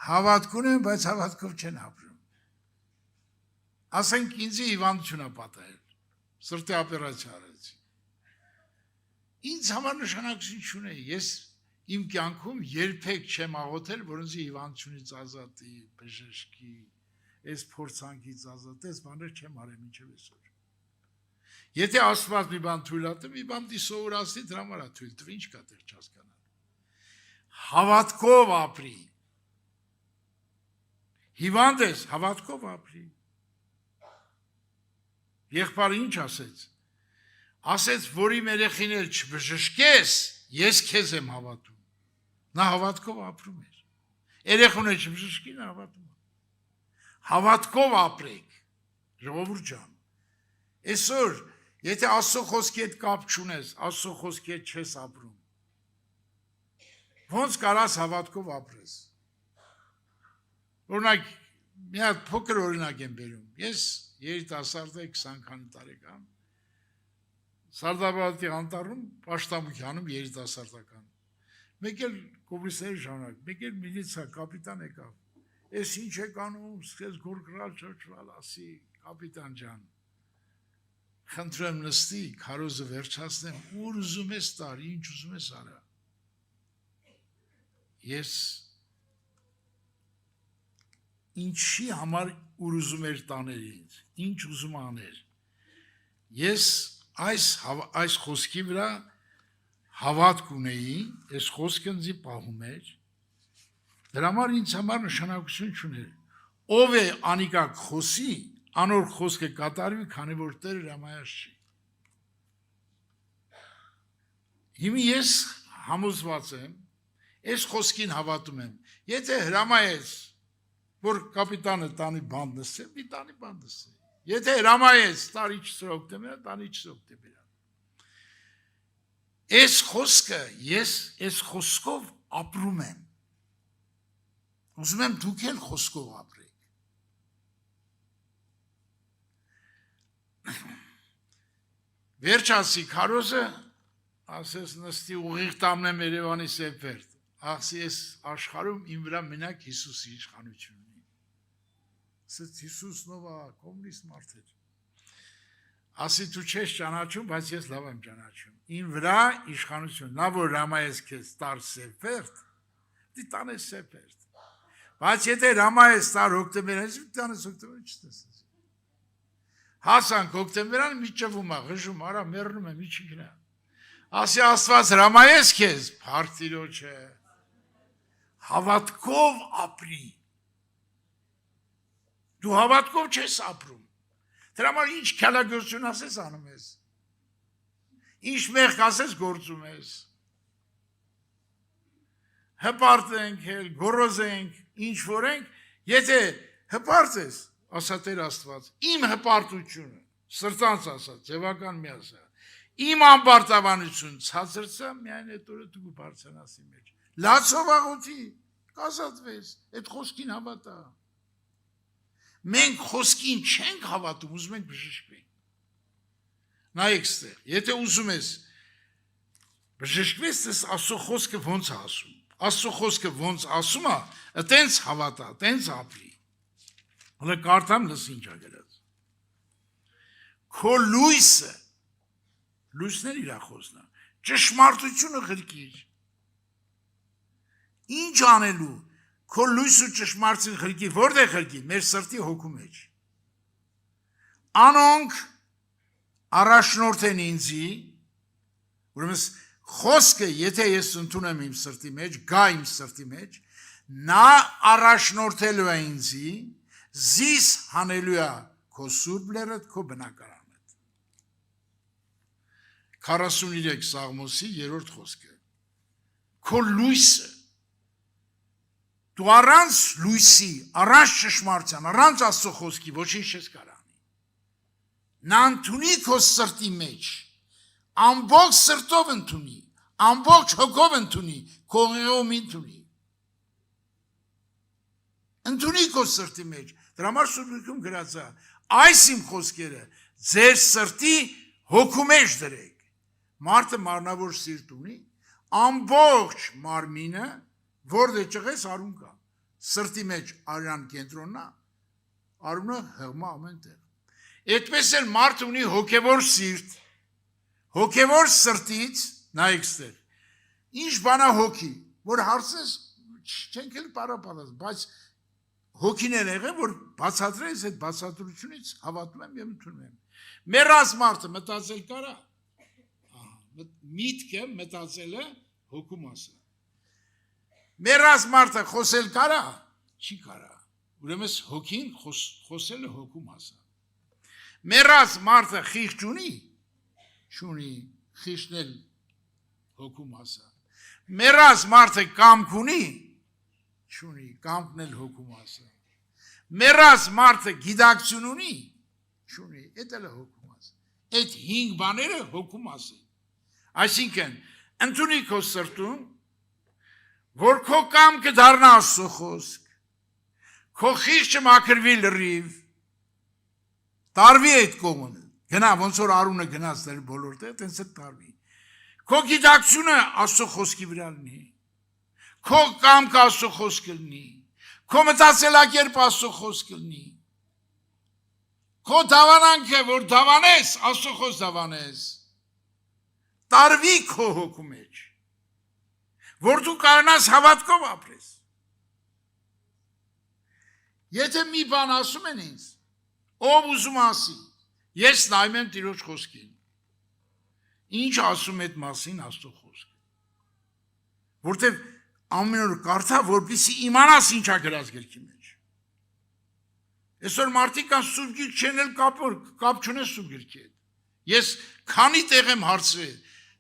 հավատք ունեն, բայց հավատքով չեն ապրում։ Ասենք ինձ հիվանդություն է պատահել, սրտի օպերացիա արեցի։ Ինձ համար նշանակություն չունի, ես իմ կյանքում երբեք չեմ աղոթել, որ ինձ հիվանդությունից ազատի, բժշկի, այս փորձանքից ազատի, այս բաներ չեմ արել մինչև այսօր։ Եթե Աստված մի բան թույլ ատի, մի բան դի սովորացնի, դրա համար է թույլ տվի, ինչ կա տեղ չհասկանալ։ Հավատքով ապրի։ Հիվանդ ես, հավատքով ապրի։ Եղբայրը ինչ ասեց։ Ասեց, որ իմ երեխին էլ չբժշկես, ես քեզ եմ հավատում։ Նա հավատքով ապրում էր։ Երեխուն էլ չբժշկի, նա հավատում է։ Հավատքով ապրեք, ժողովուրդ ջան։ Այսօր, եթե Աստծո խոսքի հետ կապ չունես, Աստծո խոսքի հետ չես ապրում, ոնց կարաս հավատքով ապրես։ Օրինակ, մի հատ փոքր օրինակ եմ բերում։ Ես երիտասարդ եմ 20 քանի տարեկան։ Սարդաբադի անտառում պաշտամունքի անում երիտասարդական։ Մեկ էլ կոմունիստների ժամանակ, մեկ էլ միլիցիա կապիտան եկավ։ Ես ինչ եք անում, սկսեց գորգրալ, չոչվալ, ասի, կապիտան ջան, խնդրեմ նստի, քարոզը վերջացնեմ, ուր ուզում ես տար, ինչ ուզում ես արա։ Ես ինչի համար ուր ուզում էր տաներ ինձ, ինչ ուզում աներ։ Ես այս խոսքի վրա հավատք ունեի, այս խոսքը ինձ պահում էր, դրա համար ինձ համար նշանակություն չուներ։ Ով է անիկա խոսի, անոր խոսքը կատարվի, քանի որ Տերը հրամայած չի։ Հիմա ես համոզված եմ, այս խոսքին հավատում եմ։ Եթե հրամայես, որ կապիտանը տանի բան նստի, մի տանի բան նստի։ Եթե հրամայես տարի 4 հոկտեմբեր, տանի 4 հոկտեմբեր։ Այս խոսքը ես այս խոսքով ապրում եմ։ Ուզում եմ դուք էլ խոսքով ապրեք։ Վերջացի քարոզը ասես նստի ուղիղ տամնեմ Երևանի Սեպերտ։ Ախսի ես աշխարհում իմ վրա մենակ Հիսուսի իշխանությունն ունի։ Ասես Հիսուսն ով է, կոմունիստ մարդ է։ Ասի դու չես ճանաչում, բայց ես լավ եմ ճանաչում։ Իմ վրա իշխանություն, նա որ հրամայես քեզ տար Սեպերտ, դի տանես Սեպերտ։ Բայց եթե հրամայես տար հոկտեմբերից, տանես հոկտեմբեր չտեսես։ Հասանք հոկտեմբերան մի ճվում է, ղժում, արա մեռնում է, մի չի գնա։ Ասի Աստված հրամայես քեզ, փառք Տիրոջը։ Հավատքով ապրի։ Դու հավատքով չես ապրում։ Դրա համար ինչ քալագործություն ասես անում ես։ Ինչ մեղք ասես գործում ես։ Հպարտ ենք, գոռոզ ենք, ինչ որ ենք, եթե հպարտ ես, ասա Տեր Աստված, իմ հպարտությունը, սրտանց ասա, ձևական մի ասա, իմ անբարտավանություն ցածրցա, միայն այդ օրը դու բարձրանաս իմ մեջ։ Լացով աղոթի, կազատվես, այդ խոսքին հավատա։ Մենք խոսքին չենք հավատում, ուզում ենք բժշկվենք։ Նայեք ստեղ, եթե ուզում ես բժշկվես, ես Աստծո խոսքը ոնց է ասում։ Աստծո խոսքը ոնց ասում է, այտենց հավատա, այտենց ապրի։ Հələ կարդամ լս ինչ է գրած։ Քո լույսը, լույսներ իր խոսնա, ճշմարտությունը ղրկիր։ Ինչ անելու, քո լույսը ճշմարտություն ղրկի, որտեղ ղրկի, մեր սրտի հոգու մեջ։ Անոնք առաջնորդ են ինձի, ուրեմն խոսքը, եթե ես ընդունեմ իմ սրտի մեջ, գա իմ սրտի մեջ, նա առաջնորդելու է ինձի, զիս հանելու է քո սուրբ լերդ, քո բնակարանդ։ 43 Սաղմոսի 3-րդ խոսքը։ Քո լույսը, դու առանց լույսի, առանց ճշմարտության, առանց Աստծո խոսքի ոչինչ չես կարող անի։ Նա ընդունի քո սրտի մեջ, ամբողջ սրտով ընդունի, ամբողջ հոգով ընդունի, քո ուղեղով ընդունի։ Ընդունի քո սրտի մեջ, դրա համար Սուրբում գրած է, այս իմ խոսքերը ձեր սրտի հոգու մեջ դրեք։ Մարդը մարմնավոր սիրտ ունի, ամբողջ մարմինը, որտեղ ճղես արուն կա, սրտի մեջ արյան կենտրոնն է, արունը հղմա ամենտեղ։ Այդպես էլ մարդ ունի հոգևոր սիրտ, հոգևոր սրտից, նայեք ստեղ, ինչ բան է հոգի, որ հարցես չենք էլ պարապալած, բայց հոգին է եղել, որ բացատրես այդ բացատրությունից հավատում եմ և ընդունում եմ։ Մեռած մարդը մտածել կարա, միտքը մտածելը հոգու մասը։ Մեռած մարդը խոսել կարա, չի կարա, ուրեմն հոգին խոսելը հոգու մասը։ Մեռած մարդը խիղճ ունի, չունի, խիղճն էլ հոգու մասը։ Մեռած մարդը կամք ունի, չունի, կամքն էլ հոգու մասը։ Մեռած մարդը գիտակցություն ունի, չունի, այդ էլ է հոգու մասը։ Այդ 5 բաները հոգու մասը։ Այսինքն, ընդունի քո սրտում, որ քո կամքը դառնա Աստծո խոսք, քո խիղճը մաքրվի լրիվ, տարվի այդ կողմը, գնա, ոնց որ արունը գնաց դեր բոլոր տեղ, տենց էլ տարվի։ Քո գիտակցությունը Աստծո խոսքի վրա լինի, քո կամքը Աստծո խոսքը լինի, քո մտածելակերպը Աստծո խոսքը լինի, քո դավանանքը, որ դավանես, Աստծո խոսք դավանես, տարվի քո հոգու մեջ, որ դու կարողանաս հավատքով ապրես։ Եթե մի բան ասում են ինձ, ով ուզում ասի, ես նայում եմ Տիրոջ խոսքին, ինչ ասում այդ մասին Աստծո խոսքը, որտև ամեն օր կարդա, որպեսզի իմանաս ինչ է գրած գրքի մեջ։ Այսօր մարդիկ կան սուրբ գիրք չեն էլ կապ չունեն սուրբ գիրքի հետ։ Ես քանի տեղ եմ հարցրել,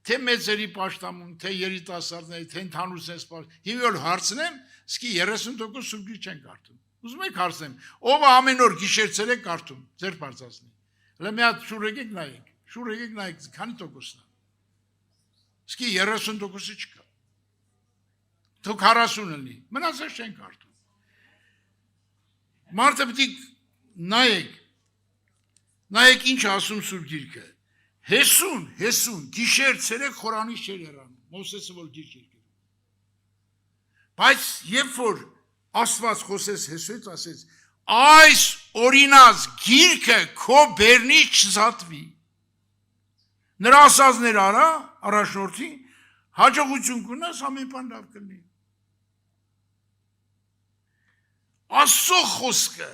թե մեծերի պաշտամուն, թե երիտասարդների, թե ընդհանուր սենս, հիմա որ հարցնեմ, սկի 30% սուրբ գիրք չեն կարդում։ Ուզում եք հարցնեմ, ով է ամեն օր գիշերցել է կարդում, ձեր բարձրացնի։ Հələ մի հատ շուր եկեք նայեք, քանի տոկոսն է։ Սկի 30%-ը չկա։ Դուք 40 լինի, մնացած չեն կարդում։ Մարդը պետք նայեք ինչ ասում սուրբ գիրքը։ Հեսուն, գիշեր ցերեկ խորանից չէր հեռանում, Մովսեսը որ գիրք էր գրում։ Բայց երբ որ Աստված խոսեց Հեսուից, ասեց. այս օրինած գիրքը քո բերնից չզատվի։ Նրա ասածներ արա, առաջնորդի, հաջողություն կունես, ամեն բան լավ կլինի։ Աստծո խոսքը,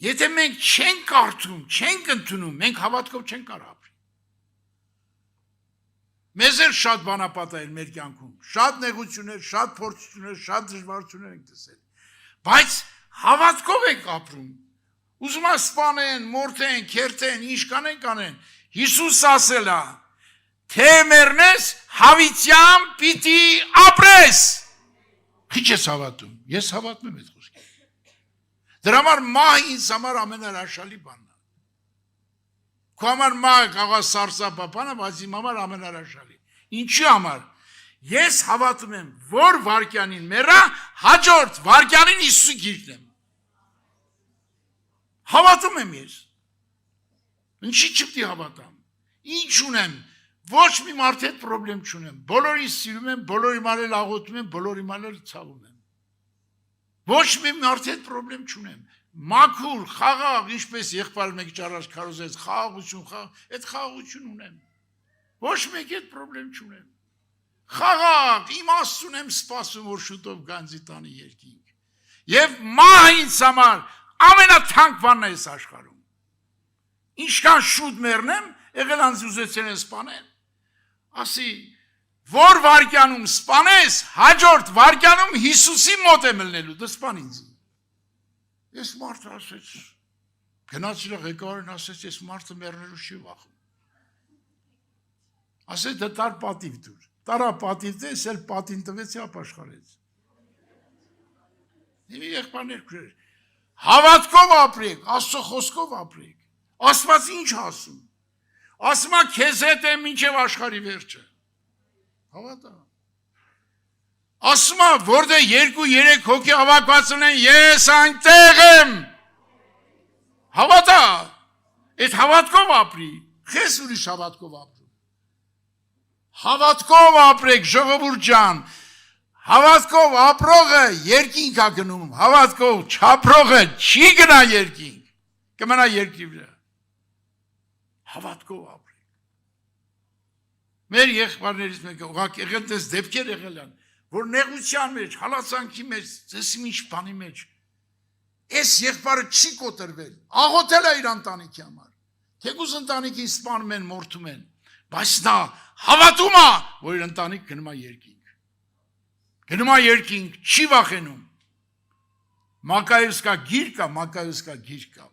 եթե մենք չենք կարդում, չենք ընդունում, մենք հավատքով չենք կարող ապրել։ Մեզ էլ շատ բանապատահել մեր կյանքում, շատ նեղություններ, շատ փորձություններ, շատ դժվարություններ ենք տեսել։ Բայց հավատքով ենք ապրում։ Ուզում է սպանեն, մորթեն, քերթեն, ինչ կանեն։ Հիսուս ասել է. թե մեռնես, հավիտյան պիտի ապրես։ Քիչ ես հավատում։ Ես հավատում եմ այդ խոսքին։ Դրա համար մահ ինձ համար ամենահրաշալի բանն է։ Քո համար մահը կարող է սարսափապանը, բայց իմ համար ամենահրաշալի։ Ինչի համար։ Ես հավատում եմ, որ վարքյանին մեռա, հաջորդ վարքյանին Հիսուսի գիրքն եմ։ Հավատում եմ ես։ Ինչի չպետք է հավատամ։ Ինչ ունեմ, ոչ մի մարդ հետ խնդրեմ չունեմ։ Բոլորին սիրում եմ, բոլորի մալել աղոթում եմ, բոլորի մալել ցավում եմ։ Ոչ մի մարդ հետ խնդրեմ չունեմ։ Մաքուր, խաղաղ, ինչպես եղբայրը մեկ ճարաշ քարոզեց, խաղաղություն, այդ խաղաղություն ունեմ։ Ոչ մեկի հետ խնդրեմ չունեմ։ Խաղաղ, իմաստուն եմ սպասում, որ շուտով գանձի տանի երկինք։ Եվ մահը ինձ համար ամենաթանկ բանն է այս աշխարհում։ Ինչքան շուտ մեռնեմ, եղել անձ ուզեցել են սպանել։ Ասի, որ վարքյանում սպանես, հաջորդ վարքյանում Հիսուսի մոտ եմ ելնելու, դու սպան ինձ։ Ես մարդը ասեց, գնացել ղեկավարին ասեց, ես մարդը մեռնելու չի վախում։ Ասեց, դե տար պատիվ դուր։ Տարա պատիվ դես, էլ պատին տվեց, ապաշխարեց։ Իմ եղբայրներ քրեր, հավատքով ապրեք, Աստծո խոսքով ապրեք։ Աստված ինչ ասում։ Ասում է քեզ հետ եմ մինչև աշխարհի վերջը։ Հավատա։ Ասում է որտեղ 2-3 հոգի հավաքված ունեն, ես այնտեղ եմ։ Հավատա։ Այդ հավատքով ապրի։ Քեզ ուրիշ հավատքով ապրի։ Հավատքով ապրեք, ժողովուրդ ջան, հավատքով ապրողը երկինք է գնում, հավատքով չապրողը չի գնա երկինք, կմնա երկրի վրա։ Հավատքով ապրեք։ Մեր եղբայրներից մեկը ուղղակի եղել դες դեպքեր եղել են, որ նեղության մեջ, հալածանքի մեջ, ծեսի ինչ բանի մեջ, այս եղբայրը չի կոտրվել, աղոթել է իր ընտանիքի համար, թեկուզ ընտանիքին սպանում են, մորթում են, բայց նա հավատում է, որ իր ընտանիք գնում է երկինք։ Գնում է երկինք, չի վախենում։ Մակայևսկա գիրք կա։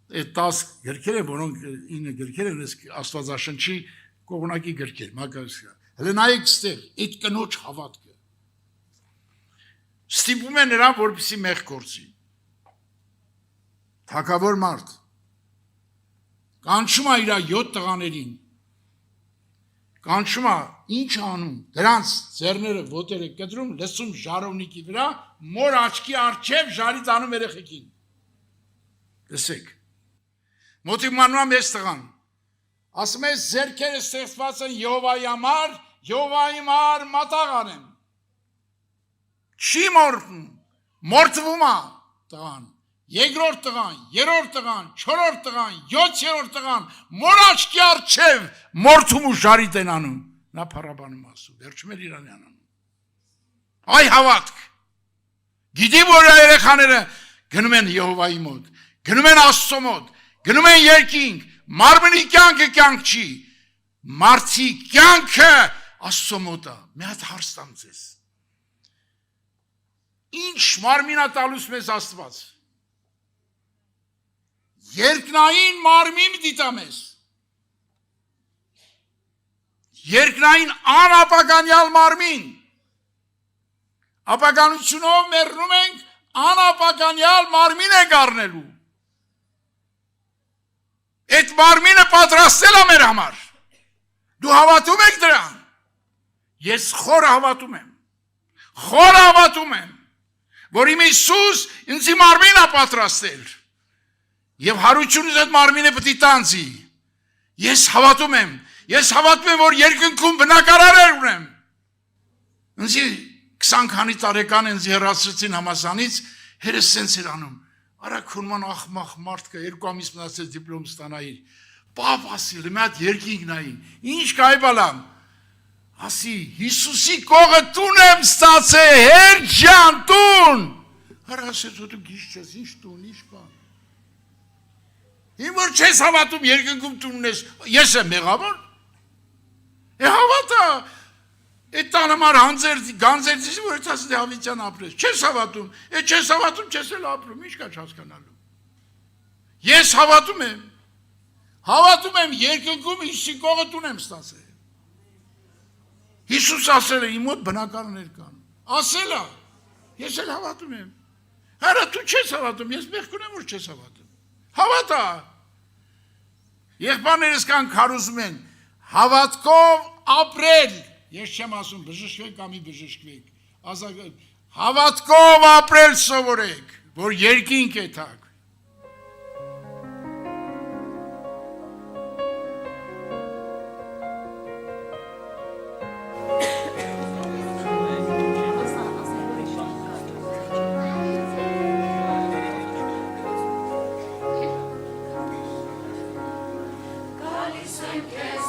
Այդ 10 գրքերը, որոնք 9 գրքեր են, Աստվածաշնչի կողմնակի գրքեր, Մակայևսկա։ Հələ նայեք ստեղ, այդ կնոջ հավատքը։ Ստիպում է նրան, որպեսզի մեղ գործի։ Թագավոր մարդ։ Կանչում է իր 7 տղաներին։ Կանչում է, ինչ անում, դրանց ձեռները ոտերը կտրում, լսում ժարովնիկի վրա, մոր աչքի առջև ժարի տանում երեխեքին։ Լսեք։ Մոտիկ մանում ես տղան։ Ասում ես ձեռքերը ստեղծված են Եհովայի համար, Եհովայի համար մատաղ անեմ։ Չի մորթում, մորթվում է տղան։ Երկրորդ տղան, երրորդ տղան, չորրորդ տղան, 7-րդ տղան, մոր աչքի առջև մորթում ու ժարիտ են անում։ Նա փառաբանում ասում, վերջում էլ Իրանի անում։ Այ հավատք։ Գիտի որ երեխաները գնում են Եհովայի մոտ, գնում են Աստծո մոտ, գնում են երկինք, մարմնի կյանքը կյանք չի, մարդի կյանքը Աստծո մոտ է։ Մի հատ հարց տամ ձեզ։ Ինչ մարմինա տալուս մեզ Աստված։ երկնային մարմին դիտամես։ Երկնային անապականյալ մարմին։ Ապականությունով մեռնում ենք, անապականյալ մարմին ենք առնելու։ Այդ մարմինը պատրաստել է մեր համար։ Դու հավատում եք դրան։ Ես խորը հավատում եմ։ Խորը հավատում եմ, որ իմ Հիսուս ինձ մարմին է պատրաստել։ Եվ հարությունից այդ մարմինը պետք է տանձի։ Ես հավատում եմ, որ երկնքում բնակարար ունեմ։ Ինձ 20 քանի տարեկան ինձ հեռացրեցին համալսարանից, հերս սենց էր անում։ Արա քունման ախմախ մարդ կա, 2 ամիս մնացեց դիպլոմ ստանայիր։ Պապ ասի, մի հատ երկինք նայի։ Ինչ կայ բալամ։ Ասի, Հիսուսի կողը տուն եմ ստացել, հեր ջան, տուն։ Արա ասեց, դու գիշ չես, ինչ տուն, ինչ բան։ Իմ որ չես հավատում երկնքում տուն ունես, ես եմ մեղավոր։ Հավատա, այդ տանամար գանձերցիս, որ էտաս դեհավիցյան ապրես, չես հավատում, չես հավատում, չես էլ ապրում, ինչ կա չհասկանալու։ Ես հավատում եմ երկնքում Հիսուսի կողը տուն եմ ստացել։ Հիսուս ասել է, իմ մոտ բնակարաններ կան, ասել է, ես էլ հավատում եմ։ Հələ դու չես հավատում, ես մեղք ունեմ, որ չես հավատում։ Հավատա։ Եղբայրներս կան քարոզում են, հավատքով ապրել, ես չեմ ասում բժշկվեք կամ մի բժշկվեք, հավատքով ապրել սովորեք, որ երկինք է թակ։ Գալիս եմ քեզ